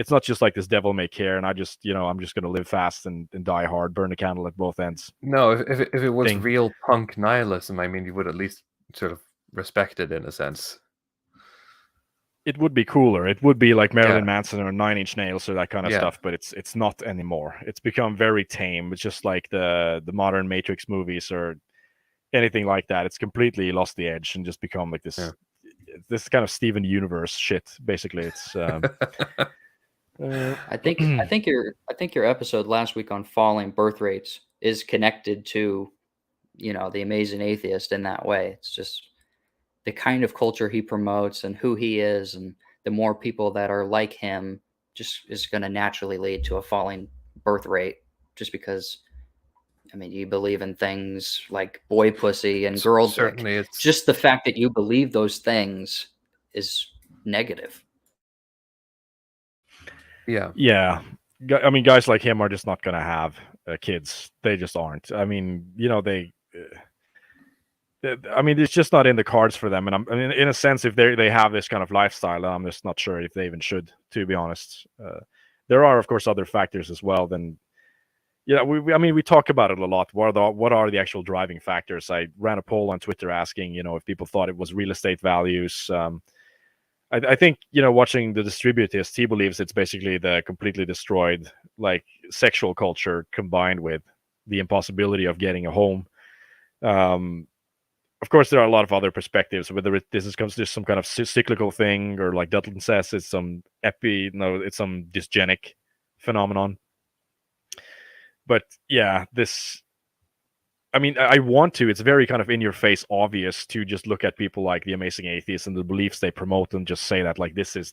it's not just like this devil may care, and I just, I'm just going to live fast and die hard, burn the candle at both ends. No, if it was thing. real punk nihilism, I mean, you would at least sort of respect it in a sense. It would be cooler. It would be like Marilyn Manson or Nine Inch Nails or that kind of stuff, but it's not anymore. It's become very tame. It's just like the modern Matrix movies or anything like that. It's completely lost the edge and just become like this this kind of Steven Universe shit. Basically, it's. I think your episode last week on falling birth rates is connected to, the Amazing Atheist in that way. It's just the kind of culture he promotes and who he is, and the more people that are like him just is going to naturally lead to a falling birth rate, just because, I mean, you believe in things like boy pussy and girl dick. It's just the fact that you believe those things is negative. Yeah. I mean, guys like him are just not going to have kids. They just aren't. I mean, I mean, it's just not in the cards for them. And I mean, in a sense, if they have this kind of lifestyle, I'm just not sure if they even should, to be honest. There are, of course, other factors as well. Then, we talk about it a lot. What are the actual driving factors? I ran a poll on Twitter asking, if people thought it was real estate values. I think, watching the Distributist, he believes it's basically the completely destroyed, like, sexual culture combined with the impossibility of getting a home. Of course, there are a lot of other perspectives, whether this is just some kind of cyclical thing, or like Dutton says, it's some it's some dysgenic phenomenon. But yeah, I want to. It's very kind of in your face obvious to just look at people like the Amazing Atheists and the beliefs they promote and just say that like this is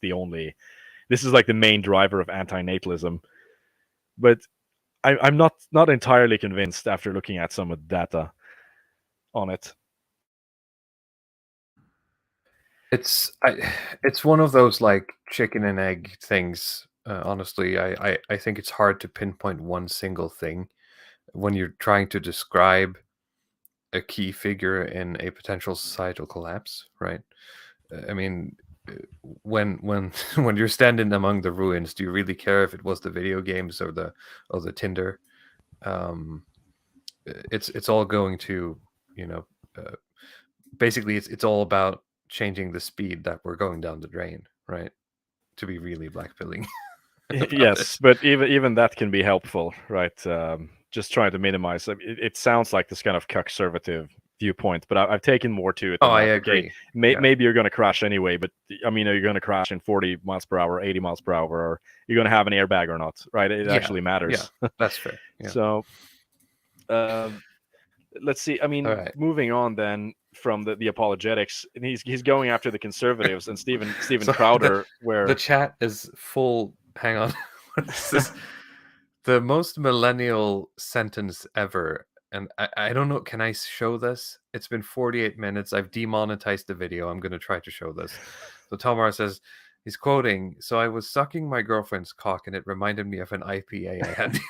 like the main driver of anti-natalism. But I'm not entirely convinced after looking at some of the data on it. It's one of those like chicken and egg things. Honestly, I think it's hard to pinpoint one single thing when you're trying to describe a key figure in a potential societal collapse, right? I mean, when you're standing among the ruins, do you really care if it was the video games or the Tinder? It's all going to, basically it's all about changing the speed that we're going down the drain, right? To be really blackpilling. Yes, but even that can be helpful, right? Just trying to minimize. It sounds like this kind of conservative viewpoint, but I've taken more to it. I agree. Okay, maybe you're going to crash anyway, but I mean, are you going to crash in 40 miles per hour, 80 miles per hour, or you're going to have an airbag or not, right? It actually matters. Yeah, that's fair. Yeah. So, let's see. I mean, moving on then from the apologetics, and he's going after the conservatives and Steven So Crowder, where the chat is full. Hang on. What is this? The most millennial sentence ever. And I don't know. Can I show this? It's been 48 minutes. I've demonetized the video. I'm going to try to show this. So Tomar says, he's quoting, "So I was sucking my girlfriend's cock and it reminded me of an IPA I had the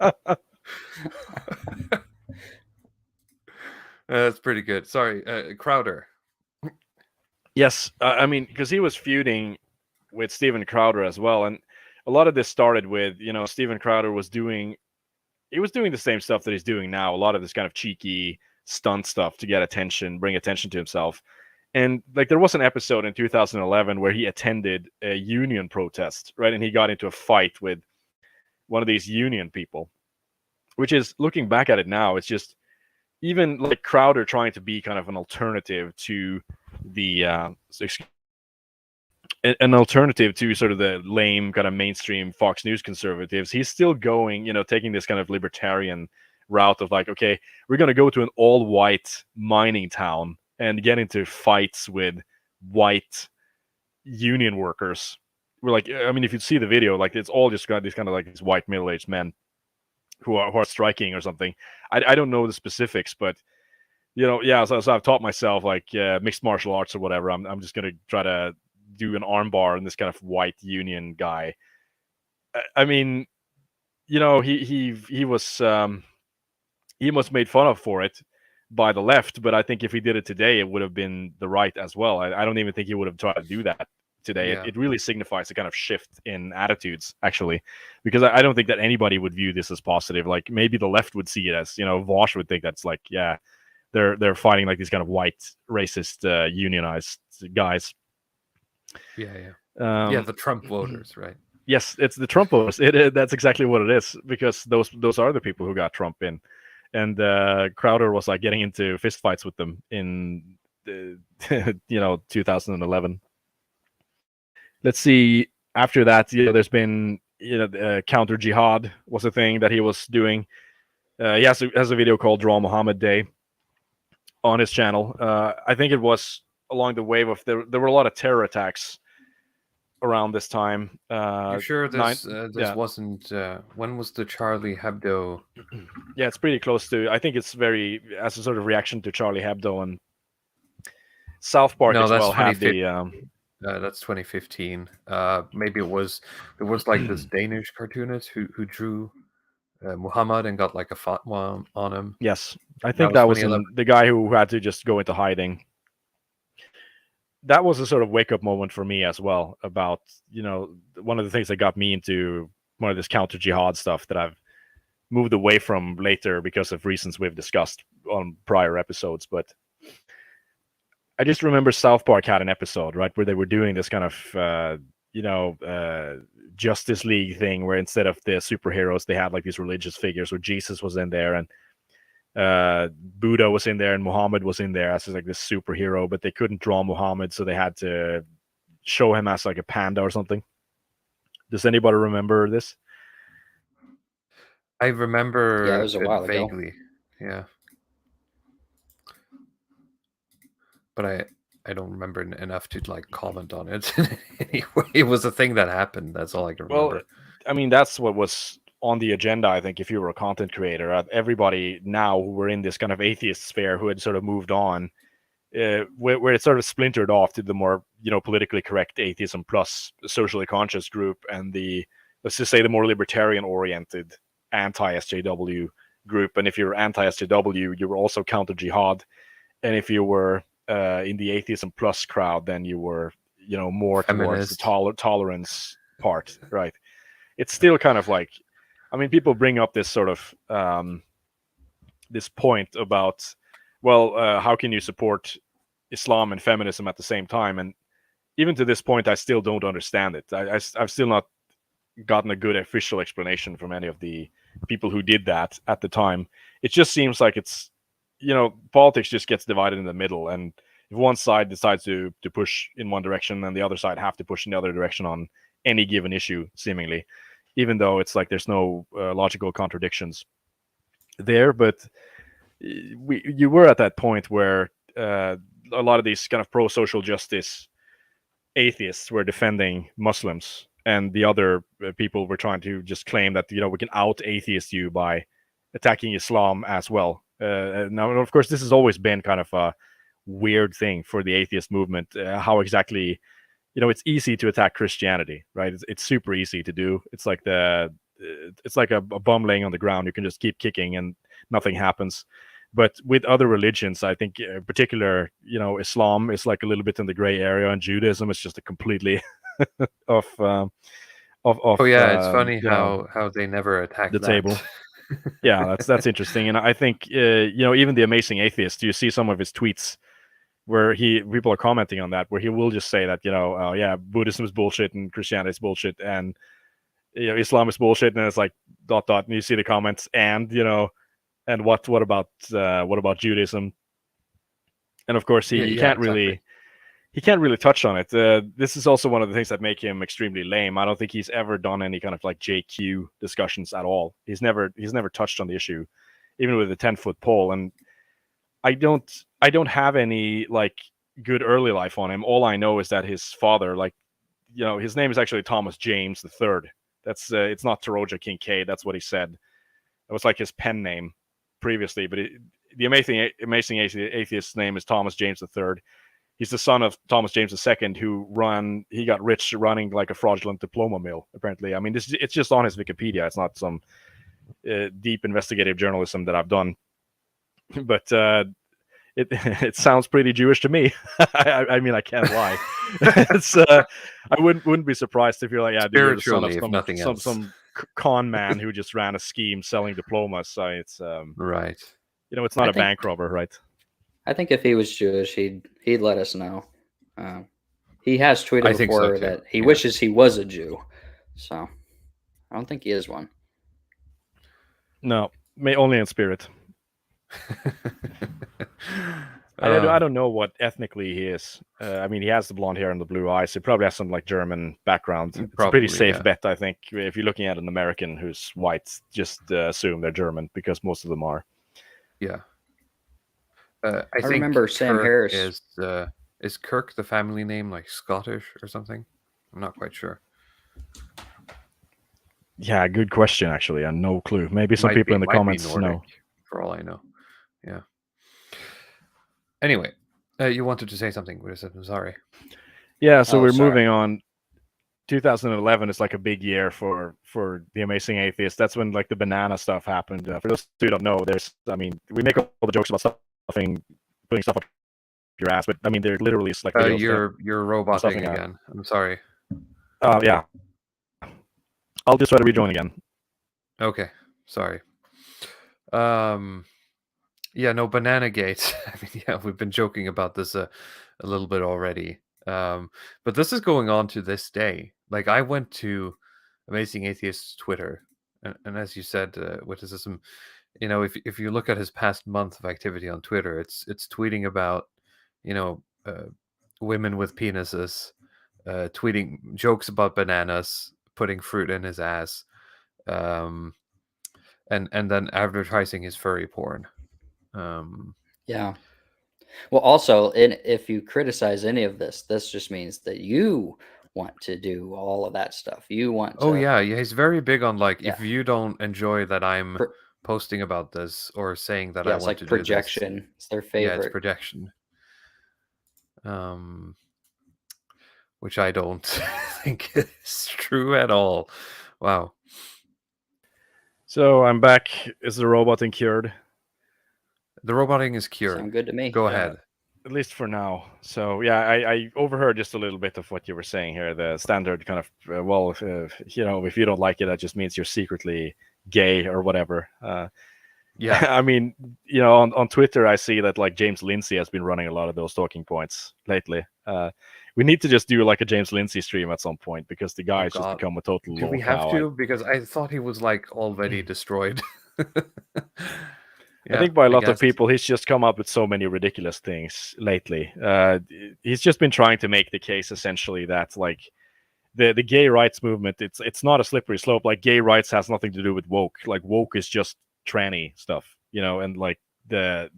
other day." That's pretty good. Sorry, Crowder. Yes, I mean, because he was feuding with Steven Crowder as well, and a lot of this started with, Steven Crowder was doing the same stuff that he's doing now. A lot of this kind of cheeky stunt stuff to get attention, bring attention to himself. And like there was an episode in 2011 where he attended a union protest, right? And he got into a fight with one of these union people, which is, looking back at it now, it's just even like Crowder trying to be kind of an alternative to the an alternative to sort of the lame kind of mainstream Fox News conservatives. He's still going, taking this kind of libertarian route of like, okay, we're going to go to an all-white mining town and get into fights with white union workers. We're like, I mean, if you see the video, like it's all just got these kind of like these white middle-aged men who are striking or something. I don't know the specifics, but so I've taught myself like mixed martial arts or whatever. I'm just gonna try to do an armbar in this kind of white union guy. I mean, he was made fun of for it, by the left, but I think if he did it today, it would have been the right as well. I don't even think he would have tried to do that today. Yeah. It really signifies a kind of shift in attitudes, actually, because I don't think that anybody would view this as positive. Like maybe the left would see it as, Vosh would think that's like, yeah, they're fighting like these kind of white racist unionized guys. Yeah. Yeah, The Trump voters, right? Yes, it's the Trump voters. That's exactly what it is, because those are the people who got Trump in, and Crowder was like getting into fistfights with them in 2011. Let's see. After that, there's been counter jihad was a thing that he was doing. He has a video called Draw Muhammad Day on his channel. I think it was along the wave of there were a lot of terror attacks around this time. You sure this wasn't when was the Charlie Hebdo? Yeah, it's pretty close to. I think it's very as a sort of reaction to Charlie Hebdo, and South Park as well had the. That's 2015. Maybe it was like this Danish cartoonist who drew Muhammad and got like a fatwa on him. Yes, I think that was the guy who had to just go into hiding. That was a sort of wake-up moment for me as well about, one of the things that got me into more of this counter-jihad stuff that I've moved away from later because of reasons we've discussed on prior episodes. But I just remember South Park had an episode, right, where they were doing this kind of, Justice League thing where instead of the superheroes, they had like these religious figures where Jesus was in there and Buddha was in there and Muhammad was in there as like this superhero, but they couldn't draw Muhammad, so they had to show him as like a panda or something. Does anybody remember this? I remember it was a while vaguely ago. Yeah, but I don't remember enough to like comment on it. Anyway, it was a thing that happened. That's all I can remember. Well, I mean, that's what was on the agenda, I think, if you were a content creator. Everybody now who were in this kind of atheist sphere who had sort of moved on, where it sort of splintered off to the more, politically correct atheism plus socially conscious group, and let's just say the more libertarian-oriented anti-SJW group. And if you're anti-SJW, you were also counter-jihad. And if you were in the atheism plus crowd, then you were, more feminist. Towards the tolerance part, right? It's still kind of like, I mean, people bring up this sort of this point about, well, how can you support Islam and feminism at the same time? And even to this point, I still don't understand it. I've still not gotten a good official explanation from any of the people who did that at the time. It just seems like it's, politics just gets divided in the middle. And if one side decides to push in one direction, then the other side have to push in the other direction on any given issue, seemingly, even though it's like there's no logical contradictions there. But you were at that point where a lot of these kind of pro-social justice atheists were defending Muslims, and the other people were trying to just claim that, we can out-atheist you by attacking Islam as well. Now, of course, this has always been kind of a weird thing for the atheist movement, how exactly, it's easy to attack Christianity, right? It's super easy to do. It's like a bum laying on the ground. You can just keep kicking and nothing happens. But with other religions, I think in particular, Islam is like a little bit in the gray area, and Judaism is just a completely of oh yeah, it's funny how they never attack the that. table. Yeah, that's interesting. And I think even the Amazing Atheist, you see some of his tweets where people are commenting on that, where he will just say that, yeah, Buddhism is bullshit and Christianity is bullshit and Islam is bullshit, and it's like ... and you see the comments, and and what about Judaism? And of course he can't really touch on it. This is also one of the things that make him extremely lame. I don't think he's ever done any kind of like JQ discussions at all. He's never touched on the issue, even with a 10-foot pole. And I don't have any like good early life on him. All I know is that his father, like, his name is actually Thomas James III. That's it's not Taroja Kincaid. That's what he said. It was like his pen name previously, but the amazing atheist's name is Thomas James III. He's the son of Thomas James II, he got rich running like a fraudulent diploma mill, apparently. I mean, it's just on his Wikipedia. It's not some deep investigative journalism that I've done. But it sounds pretty Jewish to me. I mean, I can't lie. It's I wouldn't be surprised if you're like, yeah, dude, you're the son of Spiritually, if nothing else. some con man who just ran a scheme selling diplomas. So it's Right. you know, it's not I a think- bank robber, right? I think if he was Jewish, he'd let us know. He has I tweeted think so, before too. that he Yeah. wishes he was a Jew. So I don't think he is one. No, only in spirit. I don't know what ethnically he is. I mean, he has the blonde hair and the blue eyes. He probably has some like German background. It's a Probably, pretty safe yeah. bet, I think. If you're looking at an American who's white, just assume they're German because most of them are. Yeah. I think remember Sam Kirk Harris. Is Kirk the family name like Scottish or something? I'm not quite sure. Yeah, good question. Actually, I have no clue. Maybe some people in the comments know. Nordic, for all I know. Yeah. Anyway, you wanted to say something, I'm sorry. Yeah, so Oh, we're sorry. moving on. 2011 is like a big year for the Amazing Atheist. That's when like the banana stuff happened. For those who don't know, we make all the jokes about putting stuff up your ass, but I mean, they're literally like videos You're roboting stuffing out. again. I'm sorry. Yeah. I'll just try to rejoin again. Okay, sorry. Yeah, no, Banana Gate. I mean, yeah, we've been joking about this a little bit already. But this is going on to this day. Like, I went to Amazing Atheist's Twitter, and as you said, Witticism, you know, if you look at his past month of activity on Twitter, it's tweeting about, you know, women with penises, tweeting jokes about bananas, putting fruit in his ass, and then advertising his furry porn. Yeah. Well, also, if you criticize any of this, this just means that you want to do all of that stuff. You want to. Oh yeah, he's very big on like, Yeah. if you don't enjoy that I'm posting about this or saying that I it's want like to projection. do this. It's their Yeah, favorite. it's projection. Which I don't think is true at all. Wow. So I'm back. Is the roboting cured? The roboting is cured. Sound good to me. Go ahead. At least for now. So yeah, I overheard just a little bit of what you were saying here. The standard kind of you know, if you don't like it, that just means you're secretly gay or whatever. Yeah. I mean, you know, on Twitter, I see that like James Lindsay has been running a lot of those talking points lately. We need to just do like a James Lindsay stream at some point because the guy has just become a total. Do we have to? Because I thought he was like already destroyed. I think by a lot of people, he's just come up with so many ridiculous things lately. He's just been trying to make the case essentially that like the gay rights movement, it's not a slippery slope. Like gay rights has nothing to do with woke. Like woke is just tranny stuff, you know, and like the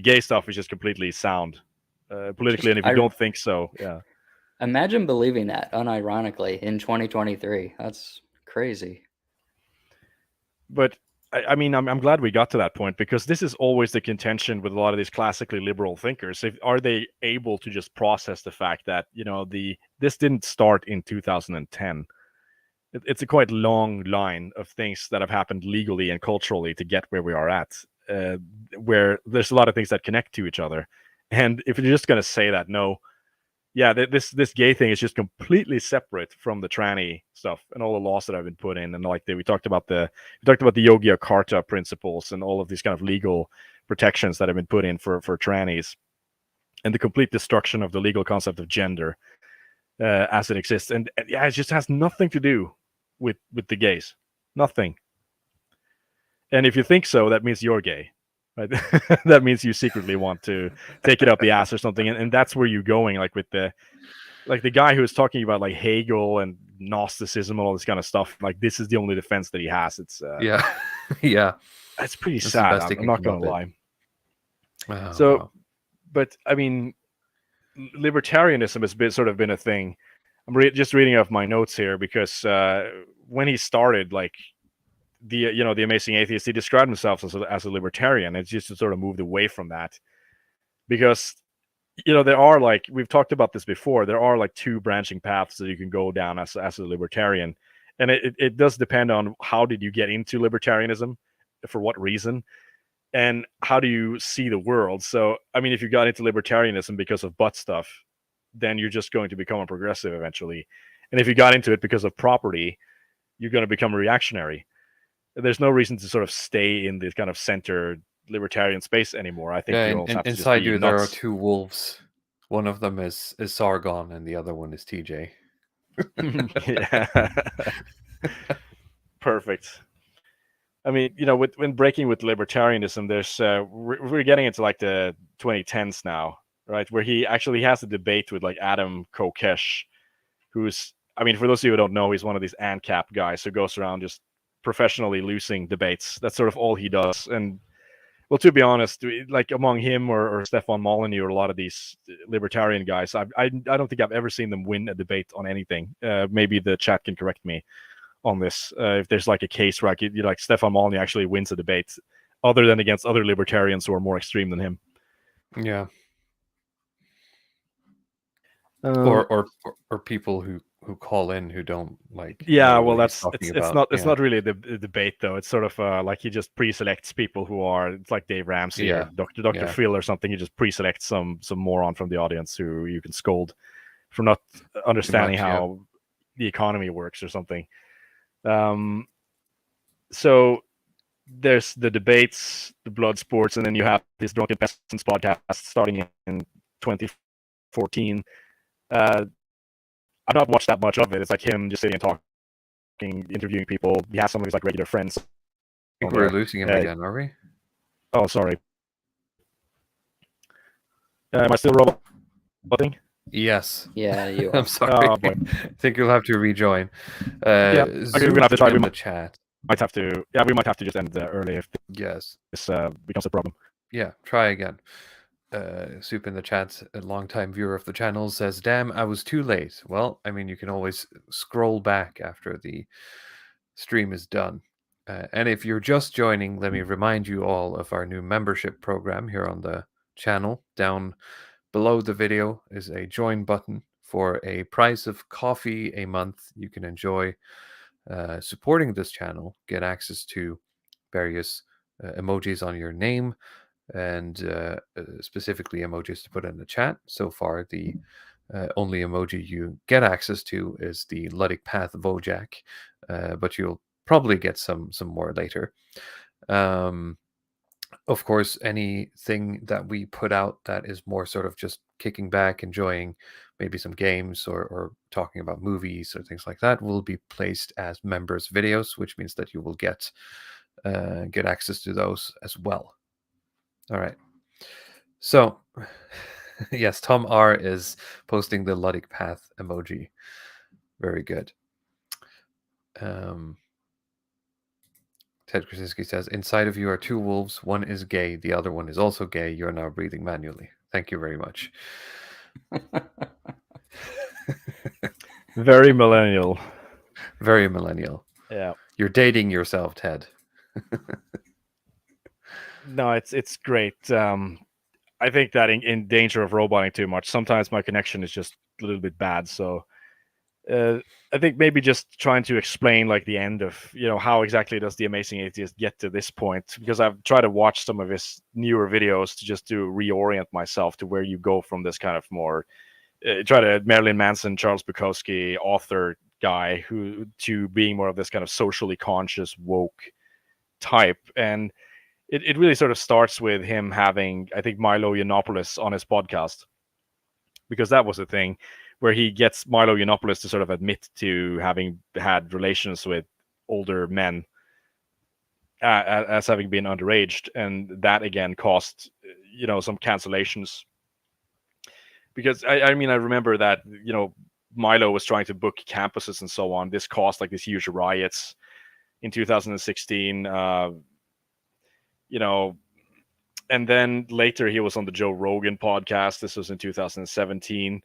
gay stuff is just completely sound politically. And if you don't think so, yeah. Imagine believing that unironically in 2023. That's crazy. But I mean, I'm glad we got to that point because this is always the contention with a lot of these classically liberal thinkers. Are they able to just process the fact that, you know, this didn't start in 2010? It's a quite long line of things that have happened legally and culturally to get where we are at, where there's a lot of things that connect to each other. And if you're just going to say that, no, yeah, this gay thing is just completely separate from the tranny stuff and all the laws that have been put in, and like we talked about the Yogya Karta principles and all of these kind of legal protections that have been put in for trannies, and the complete destruction of the legal concept of gender as it exists. And yeah, it just has nothing to do with the gays, nothing. And if you think so, that means you're gay. Right? That means you secretly want to take it up the ass or something, and that's where you're going. Like with the guy who was talking about like Hegel and Gnosticism and all this kind of stuff. Like this is the only defense that he has. It's yeah, yeah. It's pretty sad. I'm not gonna lie. Oh, so, wow. But I mean, libertarianism has been a thing. I'm just reading off my notes here because when he started, like. The Amazing Atheist, he described himself as a libertarian. It's just sort of moved away from that because, you know, there are, like, we've talked about this before, there are like two branching paths that you can go down as a libertarian, and it does depend on how did you get into libertarianism, for what reason, and how do you see the world? So, I mean, if you got into libertarianism because of butt stuff, then you're just going to become a progressive eventually. And if you got into it because of property, you're going to become a reactionary. There's no reason to sort of stay in this kind of center libertarian space anymore. I think you also have to inside just be you there are nuts. 2 wolves. One of them is Sargon, and the other one is TJ. Yeah. Perfect. I mean, when breaking with libertarianism, there's we're getting into like the 2010s now, right? Where he actually has a debate with like Adam Kokesh, who's, I mean, for those of you who don't know, he's one of these ANCAP guys who goes around just professionally losing debates. That's sort of all he does. And well, to be honest, like among him or Stefan Molyneux or a lot of these libertarian guys, I don't think I've ever seen them win a debate on anything. Maybe the chat can correct me on this. If there's like a case where like Stefan Molyneux actually wins a debate, other than against other libertarians who are more extreme than him. Yeah. Or people who call in who don't like. Yeah, well, it's not really the debate though. It's sort of like he just pre-selects people who are, it's like Dave Ramsey or Dr. Phil or something. He just pre-selects some moron from the audience who you can scold for not understanding how the economy works or something. So there's the debates, the blood sports, and then you have this Drunken Peasants podcast starting in 2014. I've not watched that much of it. It's like him just sitting and talking, interviewing people. He has some of his like regular friends. I think we're losing him again, are we? Oh, sorry. Am I still roboting? Yes. Yeah, you are. I'm sorry. Oh, boy. I think you'll have to rejoin. Okay, we're gonna have to try in the chat. We might have to just end early if this becomes a problem. Yeah, try again. Soup in the chat, a long-time viewer of the channel, says, "Damn, I was too late." Well, I mean, you can always scroll back after the stream is done. And if you're just joining, let me remind you all of our new membership program here on the channel. Down below the video is a join button. For a price of coffee a month, you can enjoy supporting this channel, get access to various emojis on your name, and specifically emojis to put in the chat. So far, the only emoji you get access to is the Luddic Path Vojak, but you'll probably get some more later. Of course, anything that we put out that is more sort of just kicking back, enjoying maybe some games or talking about movies or things like that will be placed as members videos, which means that you will get access to those as well. All right. So, yes, Tom R is posting the Luddic Path emoji. Very good. Ted Krasinski says, "Inside of you are 2 wolves. One is gay. The other one is also gay. You're now breathing manually." Thank you very much. Very millennial. Very millennial. Yeah. You're dating yourself, Ted. No, it's great. I think that in danger of roboting too much, sometimes my connection is just a little bit bad. So I think maybe just trying to explain like the end of, how exactly does the Amazing Atheist get to this point? Because I've tried to watch some of his newer videos to reorient myself to where you go from this kind of more, try to Marilyn Manson, Charles Bukowski, author guy to being more of this kind of socially conscious, woke type. And it really sort of starts with him having, I think, Milo Yiannopoulos on his podcast, because that was the thing where he gets Milo Yiannopoulos to sort of admit to having had relations with older men as having been underaged. And that, again, caused, some cancellations. Because, I mean, I remember that, Milo was trying to book campuses and so on. This caused like these huge riots in 2016. And then later he was on the Joe Rogan podcast. This was in 2017.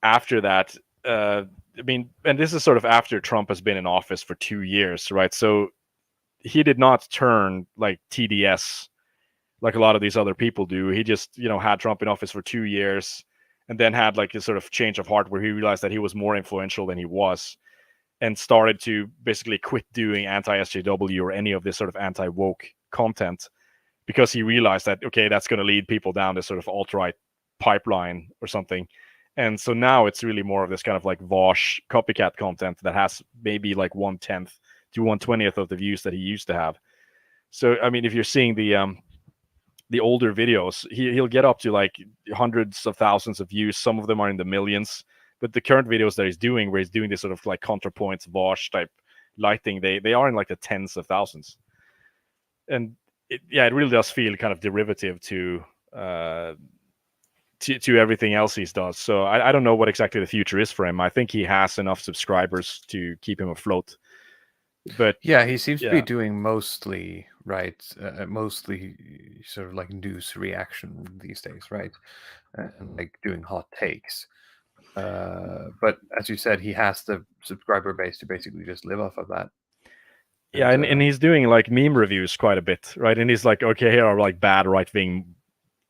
After that, I mean, and this is sort of after Trump has been in office for 2 years, right? So he did not turn like TDS like a lot of these other people do. He just, had Trump in office for 2 years and then had like a sort of change of heart where he realized that he was more influential than he was and started to basically quit doing anti-SJW or any of this sort of anti-woke content, because he realized that, okay, that's going to lead people down this sort of alt-right pipeline or something. And so now it's really more of this kind of like Vosh copycat content that has maybe like 1/10 to 1/20th of the views that he used to have. So, I mean, if you're seeing the older videos, he'll get up to like hundreds of thousands of views. Some of them are in the millions. But the current videos that he's doing, where he's doing this sort of like ContraPoints, Vosh type lighting, they are in like the tens of thousands. And it really does feel kind of derivative to everything else he does. So I don't know what exactly the future is for him. I think he has enough subscribers to keep him afloat. But yeah, he seems to be doing mostly mostly sort of like news reaction these days, right? And like doing hot takes. But as you said, he has the subscriber base to basically just live off of that. Yeah, and he's doing like meme reviews quite a bit, right? And he's like, okay, here are like bad right-wing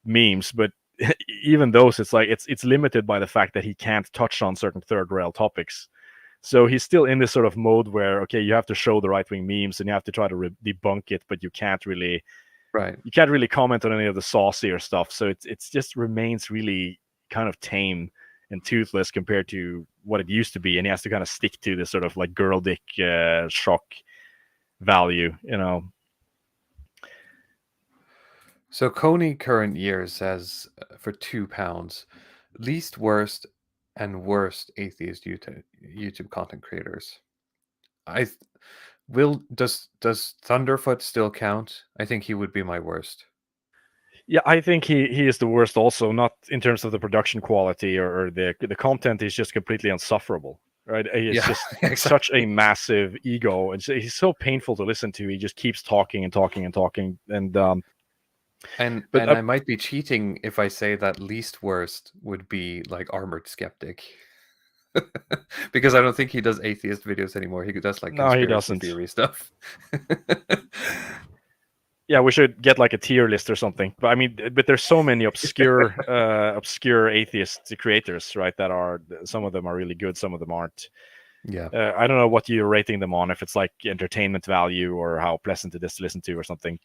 memes, but even those, it's like it's limited by the fact that he can't touch on certain third rail topics. So he's still in this sort of mode where, okay, you have to show the right-wing memes and you have to try to debunk it, but you can't really comment on any of the saucier stuff. So it's just remains really kind of tame and toothless compared to what it used to be, and he has to kind of stick to this sort of like girl dick shock value, you know. So Coney current year says for £2, least worst and worst atheist YouTube content creators. Does Thunderfoot still count? I think he would be my worst. Yeah, I think he is the worst also, not in terms of the production quality or the content is just completely insufferable, right? He's just exactly. Such a massive ego, and he's so painful to listen to. He just keeps talking and talking and talking, and I might be cheating if I say that least worst would be like Armored Skeptic. Because I don't think he does atheist videos anymore. He does like conspiracy theory stuff. Yeah, we should get like a tier list or something. But I mean, but there's so many obscure atheist creators, right? That are, some of them are really good, some of them aren't. Yeah. I don't know what you're rating them on, if it's like entertainment value or how pleasant it is to listen to or something.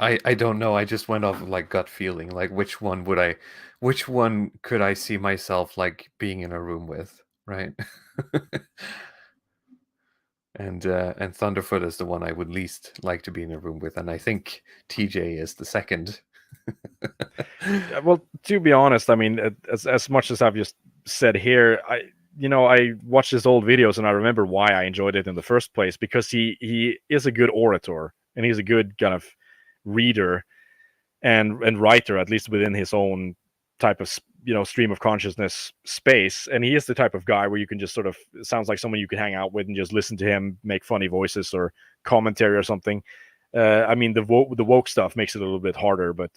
I don't know. I just went off of like gut feeling. Like which one could I see myself like being in a room with, right? And Thunderfoot is the one I would least like to be in a room with, and I think TJ is the second. Well, to be honest, I mean, as much as I've just said here, I watched his old videos and I remember why I enjoyed it in the first place, because he is a good orator and he's a good kind of reader and writer, at least within his own type of stream of consciousness space. And he is the type of guy where you can just sort of, it sounds like someone you can hang out with and just listen to him make funny voices or commentary or something. I mean, the woke stuff makes it a little bit harder, but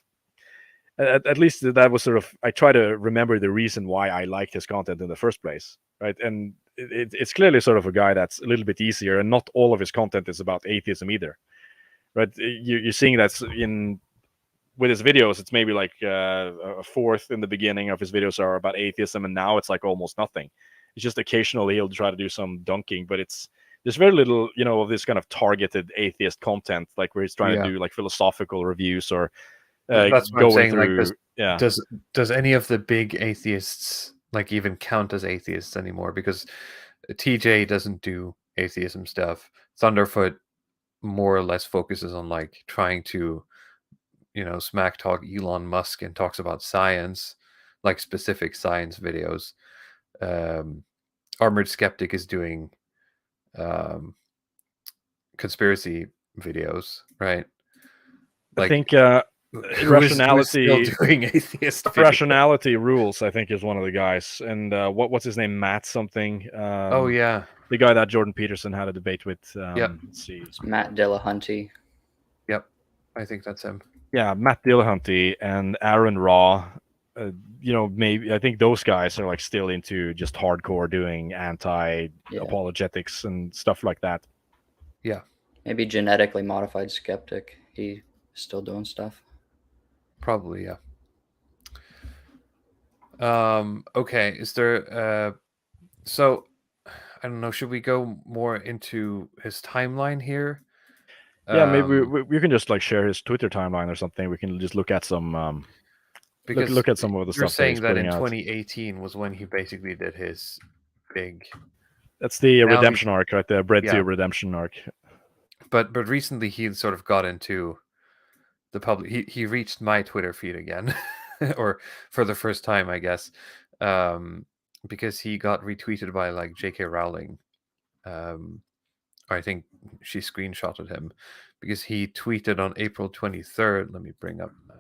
at least that was sort of, I try to remember the reason why I liked his content in the first place, right? And it's clearly sort of a guy that's a little bit easier, and not all of his content is about atheism either, right? You're seeing that's with his videos, it's maybe like a fourth in the beginning of his videos are about atheism, and now it's like almost nothing. It's just occasionally he'll try to do some dunking, but there's very little, of this kind of targeted atheist content, like where he's trying to do like philosophical reviews or that's what I'm saying. Through, like, does any of the big atheists like even count as atheists anymore? Because TJ doesn't do atheism stuff. Thunderfoot more or less focuses on like trying to smack talk Elon Musk and talks about science, like specific science videos. Armored Skeptic is doing conspiracy videos, right? Like, I think Rationality who's still doing atheist videos? Rationality Rules, I think, is one of the guys. And what's his name? Matt something. Oh yeah, the guy that Jordan Peterson had a debate with. Let's see, it's Matt Dillahunty. Yep, I think that's him. Yeah, Matt Dillahunty and Aaron Raw. Maybe I think those guys are like still into just hardcore doing anti-apologetics and stuff like that. Yeah, maybe Genetically Modified Skeptic. He's still doing stuff. Probably, yeah. Okay, is there so I don't know, should we go more into his timeline here? Yeah, maybe we can just like share his Twitter timeline or something. We can just look at some because look at some of the you're stuff that he's saying that putting in out. 2018 was when he basically did his big. That's the Now redemption arc, right? The bread Yeah. to redemption arc. But recently he sort of got into the public. He reached my Twitter feed again, or for the first time, I guess, because he got retweeted by like J.K. Rowling. Or I think she screenshotted him because he tweeted on April 23rd. Let me bring up my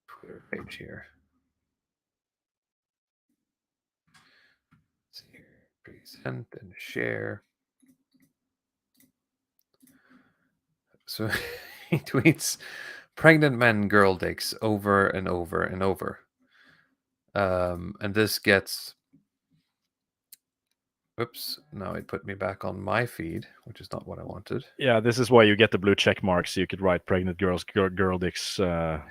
Twitter page here. Let's see here. Present and share. So he tweets pregnant men girl dicks over and over and over. And this gets, oops, now it put me back on my feed, which is not what I wanted. Yeah, this is why you get the blue check marks. So you could write pregnant girl dicks A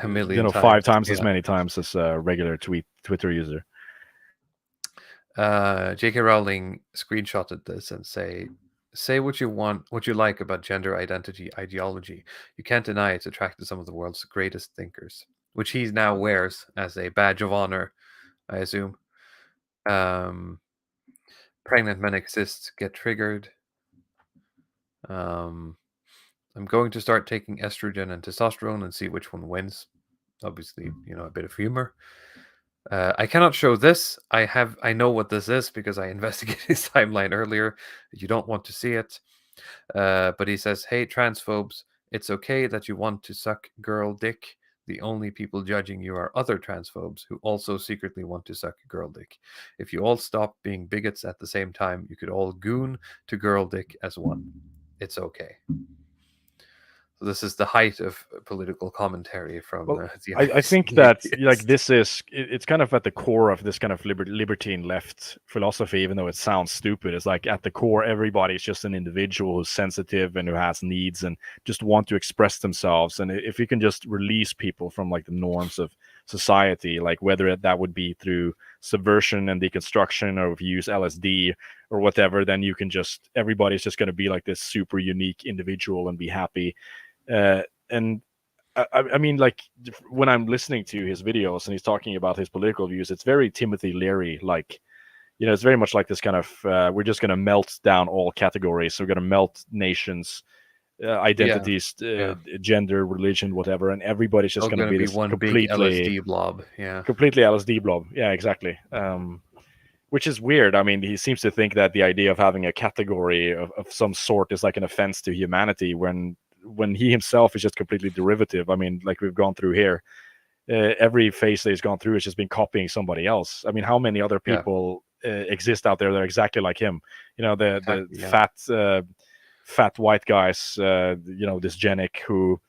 million times. 5 times as many times as a regular Twitter user. J.K. Rowling screenshotted this and say what you want, what you like about gender identity ideology. You can't deny it's attracted some of the world's greatest thinkers, which he now wears as a badge of honor, I assume. Pregnant men exist, get triggered. I'm going to start taking estrogen and testosterone and see which one wins. Obviously, a bit of humor. I cannot show this. I know what this is because I investigated his timeline earlier. You don't want to see it. But he says, hey, transphobes, it's okay that you want to suck girl dick. The only people judging you are other transphobes who also secretly want to suck girl dick. If you all stop being bigots at the same time, you could all goon to girl dick as one. It's okay. So this is the height of political commentary from I think that like this is it's kind of at the core of this kind of libertine left philosophy, even though it sounds stupid. It's like at the core, everybody is just an individual who's sensitive and who has needs and just want to express themselves. And if you can just release people from like the norms of society, like whether that would be through subversion and deconstruction, or if you use LSD or whatever, then you can just, everybody's just going to be like this super unique individual and be happy. And I mean, like when I'm listening to his videos and he's talking about his political views, it's very Timothy Leary, like, it's very much like this kind of we're just going to melt down all categories. So we're going to melt nations, identities, gender, religion, whatever, and everybody's just going to be this one completely big LSD blob. Completely LSD blob. Yeah, exactly. Which is weird. I mean, he seems to think that the idea of having a category of some sort is like an offense to humanity when he himself is just completely derivative. I mean, like we've gone through here, every phase that he's gone through has just been copying somebody else. I mean, how many other people exist out there that are exactly like him? The fat white guys, dysgenic who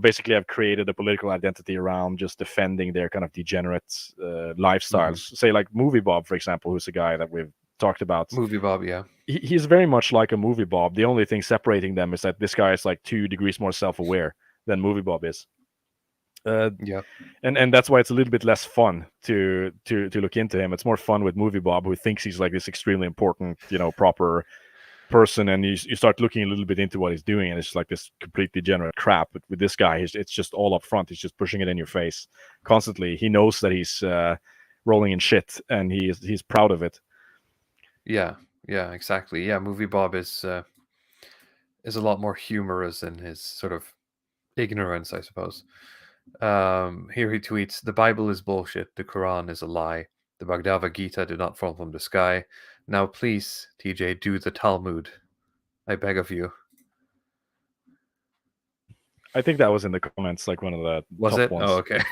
basically have created a political identity around just defending their kind of degenerate lifestyles. Say like Movie Bob, for example, who's a guy that we've talked about. Movie Bob, yeah. He's very much like a Movie Bob. The only thing separating them is that this guy is like 2 degrees more self-aware than Movie Bob is. And that's why it's a little bit less fun to look into him. It's more fun with Movie Bob, who thinks he's like this extremely important, proper person, and you start looking a little bit into what he's doing, and it's just like this complete degenerate crap. But with this guy, it's just all up front. He's just pushing it in your face constantly. He knows that he's rolling in shit, and he's proud of it. Yeah, exactly. Yeah, Movie Bob is a lot more humorous in his sort of ignorance, I suppose. Here he tweets, the Bible is bullshit, the Quran is a lie, the Bhagavad Gita did not fall from the sky. Now please, TJ, do the Talmud, I beg of you. I think that was in the comments, like one of the top ones. Oh, okay.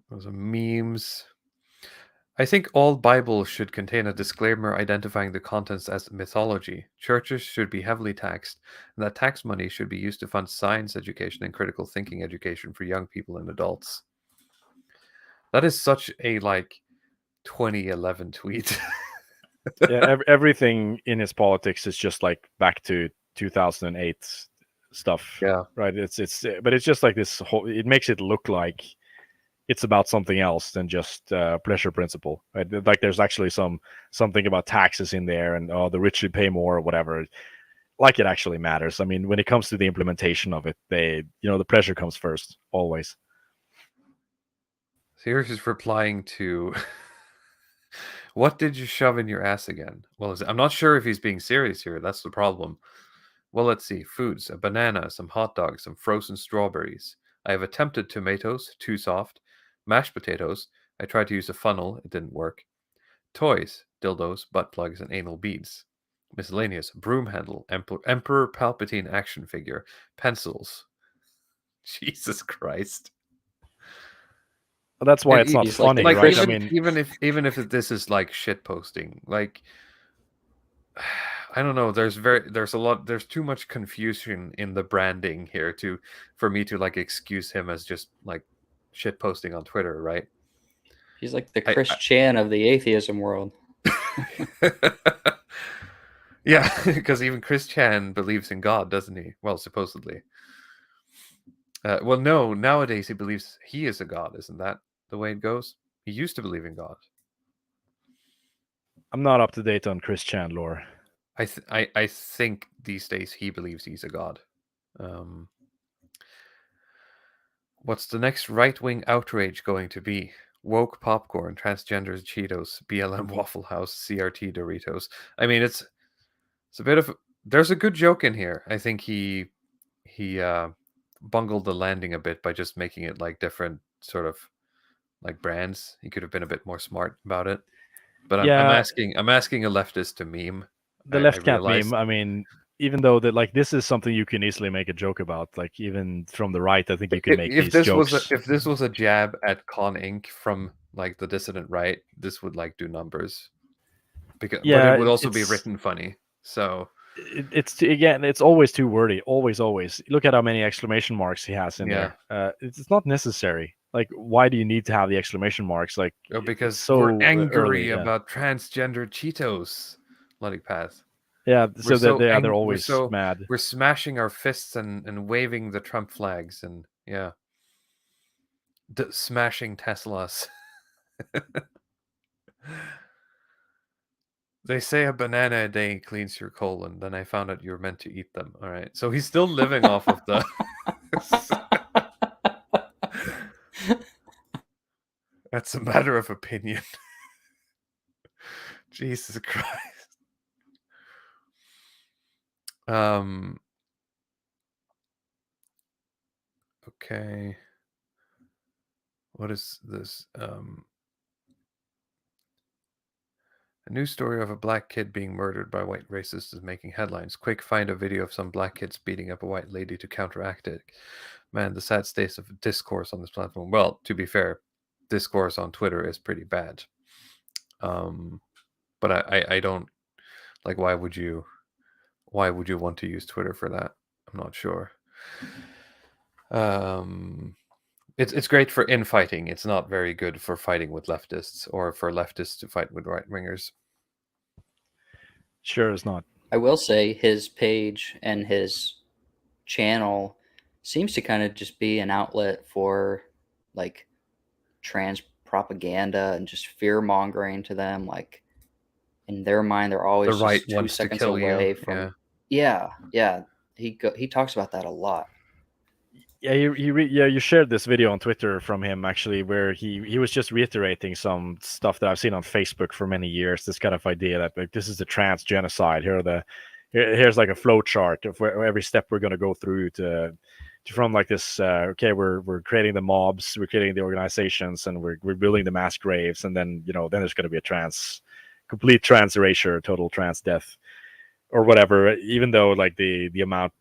Those are memes. I think all Bibles should contain a disclaimer identifying the contents as mythology. Churches should be heavily taxed, and that tax money should be used to fund science education and critical thinking education for young people and adults. That is such a 2011 tweet. Everything in his politics is just like back to 2008 stuff. Yeah, right. But it's just like this whole. It makes it look like it's about something else than just pleasure principle. Right? Like there's actually something about taxes in there, and the rich should pay more or whatever. Like it actually matters. I mean, when it comes to the implementation of it, the pleasure comes first, always. So here's his replying to, what did you shove in your ass again? Well, I'm not sure if he's being serious here. That's the problem. Well, let's see. Foods, a banana, some hot dogs, some frozen strawberries. I have attempted tomatoes, too soft. Mashed potatoes. I tried to use a funnel. It didn't work. Toys, dildos, butt plugs, and anal beads. Miscellaneous, broom handle, Emperor Palpatine action figure, pencils. Jesus Christ. Well, that's why it's not he's like funny, the right? Christian- I mean, even if this is like shit posting, like I don't know. There's too much confusion in the branding here for me to like excuse him as just like shit posting on Twitter, right? He's like the Chris Chan of the atheism world. Yeah, because even Chris Chan believes in God, doesn't he? Well, supposedly. Well, no, nowadays he believes he is a god. Isn't that the way it goes? He used to believe in God. I'm not up to date on Chris Chan lore. I think these days he believes he's a god. What's the next right-wing outrage going to be? Woke popcorn, transgenders Cheetos, BLM Waffle House, CRT Doritos. I mean, it's a bit of... There's a good joke in here. I think he bungled the landing a bit by just making it like different sort of like brands. He could have been a bit more smart about it. But I'm asking a leftist to meme. The left can't meme. I mean, even though that like this is something you can easily make a joke about, like even from the right, I think you can make these jokes. If this was a jab at Con Inc. from like the dissident right, this would like do numbers. But it would also be written funny. So it's always too wordy. Always. Look at how many exclamation marks he has in there. It's not necessary. Like, why do you need to have the exclamation marks? Like, because we're angry about transgender Cheetos. Bloody path. Yeah, they're always mad. We're smashing our fists and waving the Trump flags and smashing Teslas. They say a banana a day cleans your colon. Then I found out you're meant to eat them. All right, so he's still living off of the. That's a matter of opinion. Jesus Christ. Okay. What is this? A news story of a black kid being murdered by white racists is making headlines. Quick, find a video of some black kids beating up a white lady to counteract it. Man, the sad state of discourse on this platform. Well, to be fair, discourse on Twitter is pretty bad. But I don't like. Why would you want to use Twitter for that? I'm not sure. It's great for infighting. It's not very good for fighting with leftists or for leftists to fight with right wingers. Sure, it's not. I will say his page and his channel seems to kind of just be an outlet for like trans propaganda and just fear mongering to them. Like in their mind, they're always the right just 2 seconds away from. Yeah. He talks about that a lot. Yeah, you shared this video on Twitter from him actually, where he was just reiterating some stuff that I've seen on Facebook for many years. This kind of idea that like this is the trans genocide. Here's like a flow chart of where every step we're going to go through to from like this. Okay, we're creating the mobs, we're creating the organizations, and we're building the mass graves, and then then there's going to be a complete trans erasure, total trans death, or whatever. Even though like the amount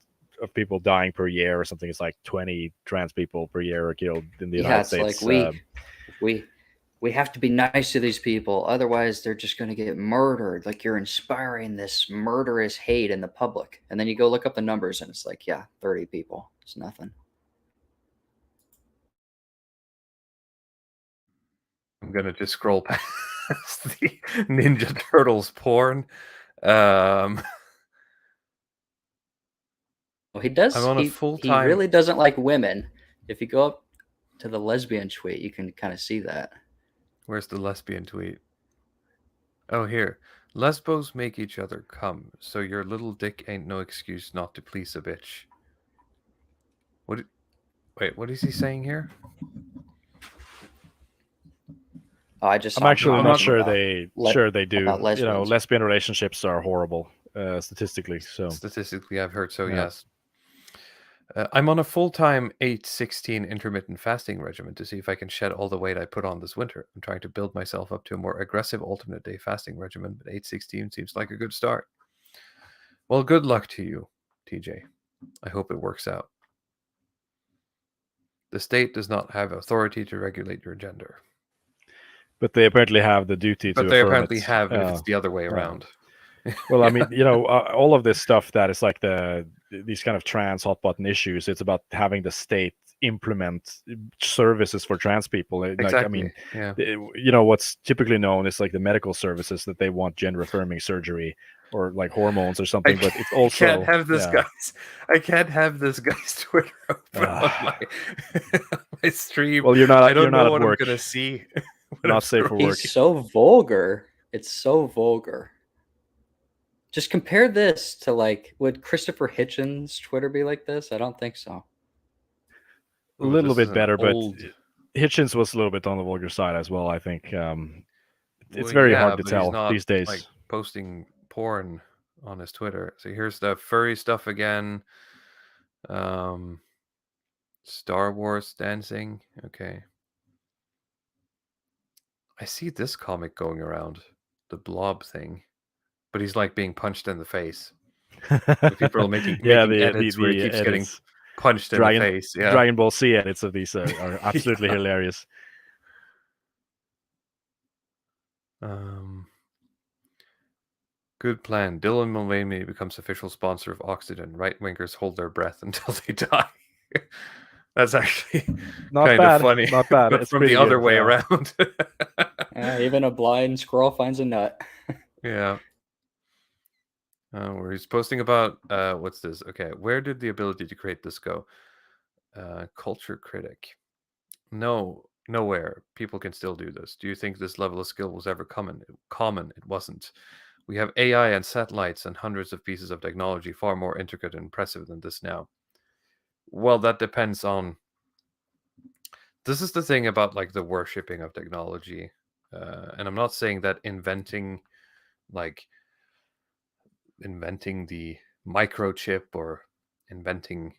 of people dying per year or something is like 20 trans people per year are killed in the United States. Like we have to be nice to these people, otherwise they're just going to get murdered. Like you're inspiring this murderous hate in the public, and then you go look up the numbers and it's like 30 people. It's nothing. I'm gonna just scroll past the Ninja Turtles porn. Well, he does. I'm on a he full-time. really doesn't like women. If you go up to the lesbian tweet, you can kind of see that. Where's the lesbian tweet? Oh, here. Lesbos make each other come, so your little dick ain't no excuse not to please a bitch. Wait, what is he saying here? I just I'm actually not sure about they do. You know, lesbians. lesbian relationships are horrible statistically. So statistically, I've heard so. Yeah. Yes. I'm on a full-time 8-16 intermittent fasting regimen to see if I can shed all the weight I put on this winter. I'm trying to build myself up to a more aggressive alternate day fasting regimen, but 8-16 seems like a good start. Well, good luck to you, TJ. I hope it works out. The state does not have authority to regulate your gender. But they apparently have the duty to. But they apparently have if it's the other way around. Well, I mean, you know, all of this stuff that is like these kind of trans hot button issues. It's about having the state implement services for trans people. Exactly. Like, I mean, yeah. You know, what's typically known is like the medical services that they want gender affirming surgery or like hormones or something. But it's also I can't have this guy's. I can't have this guy's Twitter open on my stream. Well, you're not. I don't you're know not what at work. I'm gonna see. Not safe for work. He's so vulgar. It's so vulgar. Just compare this to like, would Christopher Hitchens' Twitter be like this? I don't think so. A little bit better, but Hitchens was a little bit on the vulgar side as well. I think it's very hard to tell these days. Like posting porn on his Twitter. So here's the furry stuff again. Star Wars dancing. Okay. I see this comic going around, the Blob thing, but he's like being punched in the face. People are making edits where he keeps getting punched in the face. Yeah. Dragon Ball Z edits of these are absolutely hilarious. Good plan. Dylan Mulvaney becomes official sponsor of Oxygen. Right-wingers hold their breath until they die. That's actually kind of funny. Not bad. But It's from the other way around. Even a blind squirrel finds a nut. Yeah. Where he's posting about what's this? Okay, where did the ability to create this go? Culture critic. No, nowhere. People can still do this. Do you think this level of skill was ever common? It wasn't. We have AI and satellites and hundreds of pieces of technology far more intricate and impressive than this now. Well, that depends on. This is the thing about like the worshipping of technology, and I'm not saying that inventing the microchip or inventing,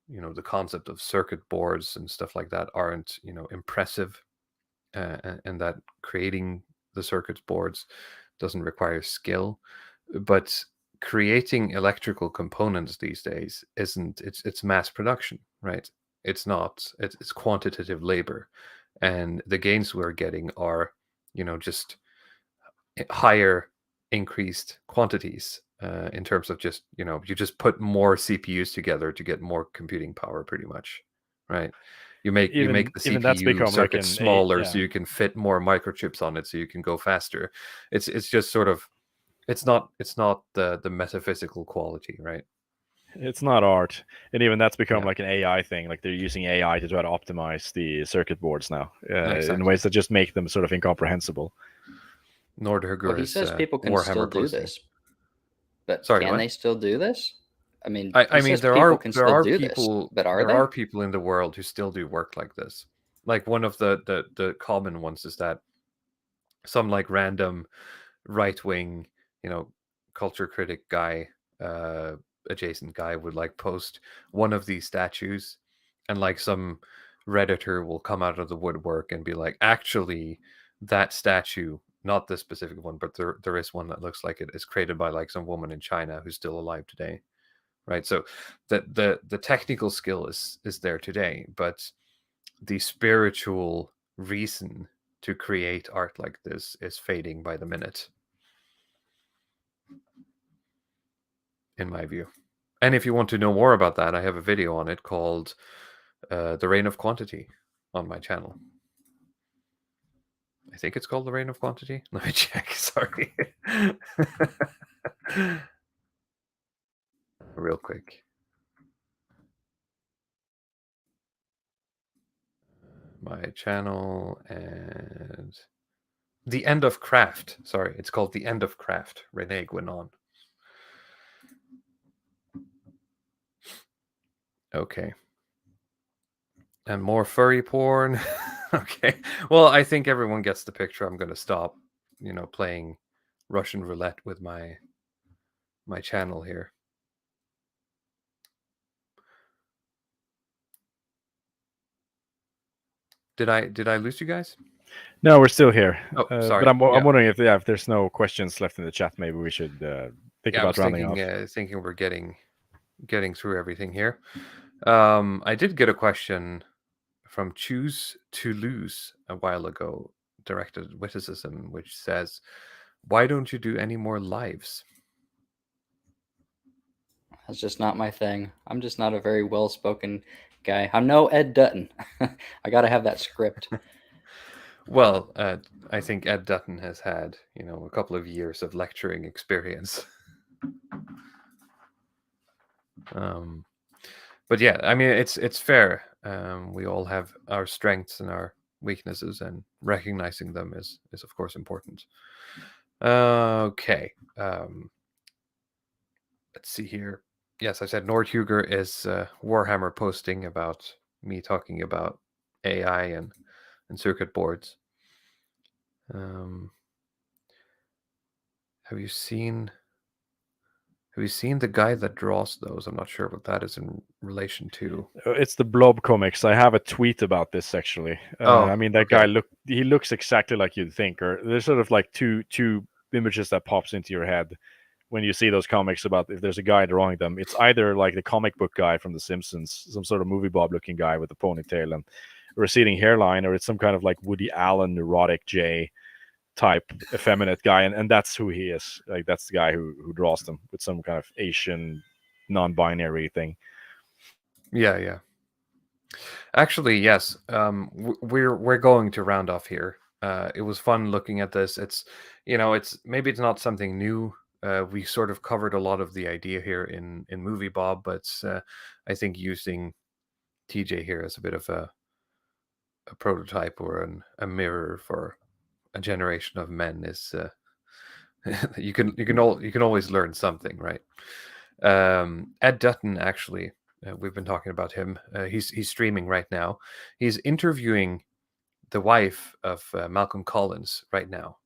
the concept of circuit boards and stuff like that aren't, impressive, and that creating the circuit boards doesn't require skill, but creating electrical components these days it's mass production, right? It's quantitative labor, and the gains we're getting are, just higher increased quantities, in terms of just, you just put more CPUs together to get more computing power, pretty much, right? You make the CPU circuit smaller, so you can fit more microchips on it, so you can go faster. It's just sort of, it's not the metaphysical quality, right? It's not art, and even that's become like an AI thing. Like they're using AI to try to optimize the circuit boards now, in ways that just make them sort of incomprehensible. Well, he says people can still do this, but can they still do this? I mean, there are people in the world who still do work like this. Like one of the common ones is that some like random right-wing, culture critic guy, adjacent guy would like post one of these statues, and like some Redditor will come out of the woodwork and be like, actually, that statue, not this specific one, but there is one that looks like it is created by like some woman in China who's still alive today. Right, so the technical skill is there today, but the spiritual reason to create art like this is fading by the minute, in my view. And if you want to know more about that, I have a video on it called "The Reign of Quantity" on my channel. I think it's called "The Reign of Quantity." Let me check. Sorry. Real quick. my channel and The End of Craft. Sorry, it's called The End of Craft. Renee Guinan. Okay. And more furry porn. Okay. Well, I think everyone gets the picture. I'm going to stop, playing Russian roulette with my channel here. Did I lose you guys? No, we're still here. Oh, sorry. But I'm wondering if there's no questions left in the chat, maybe we should think about rounding off. Thinking we're getting through everything here. I did get a question from Choose to Lose a while ago, directed at Witticism, which says, "Why don't you do any more lives?" That's just not my thing. I'm just not a very well-spoken guy. I'm no Ed Dutton. I got to have that script. Well, I think Ed Dutton has had, a couple of years of lecturing experience. But yeah, I mean, it's fair. We all have our strengths and our weaknesses, and recognizing them is of course important. Okay. Let's see here. Yes, I said Nordhuger is Warhammer posting about me talking about AI and circuit boards. Have you seen the guy that draws those? I'm not sure what that is in relation to. It's the Blob comics. I have a tweet about this actually. I mean, that guy looks exactly like you'd think. Or there's sort of like two images that pops into your head when you see those comics about if there's a guy drawing them. It's either like the comic book guy from The Simpsons, some sort of movie Bob looking guy with a ponytail and a receding hairline, or it's some kind of like Woody Allen neurotic J type effeminate guy, and that's who he is. Like that's the guy who draws them with some kind of Asian non-binary thing. Yeah. Actually, yes. We're going to round off here. It was fun looking at this. It's maybe it's not something new. We sort of covered a lot of the idea here in Movie Bob, but I think using TJ here as a bit of a prototype or a mirror for a generation of men is you can always learn something, right? Ed Dutton, actually, we've been talking about him. He's streaming right now. He's interviewing the wife of Malcolm Collins right now.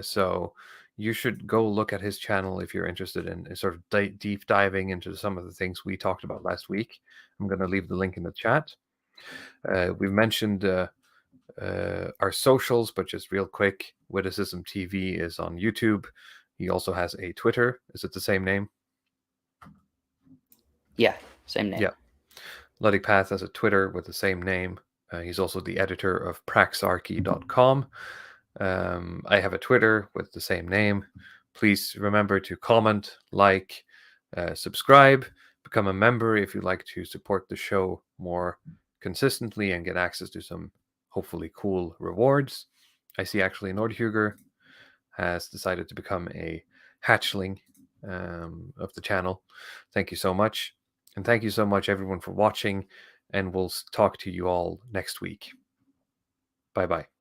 So you should go look at his channel if you're interested in sort of deep diving into some of the things we talked about last week. I'm going to leave the link in the chat. We've mentioned our socials, but just real quick, WitticismTV is on YouTube. He also has a Twitter. Is it the same name? Yeah, same name. Yeah. Ludwig Path has a Twitter with the same name. He's also the editor of praxarchy.com. I have a Twitter with the same name. Please remember to comment, like, subscribe, become a member if you'd like to support the show more consistently and get access to some hopefully cool rewards. I see actually Nordhuger has decided to become a hatchling of the channel. Thank you so much. And thank you so much, everyone, for watching. And we'll talk to you all next week. Bye-bye.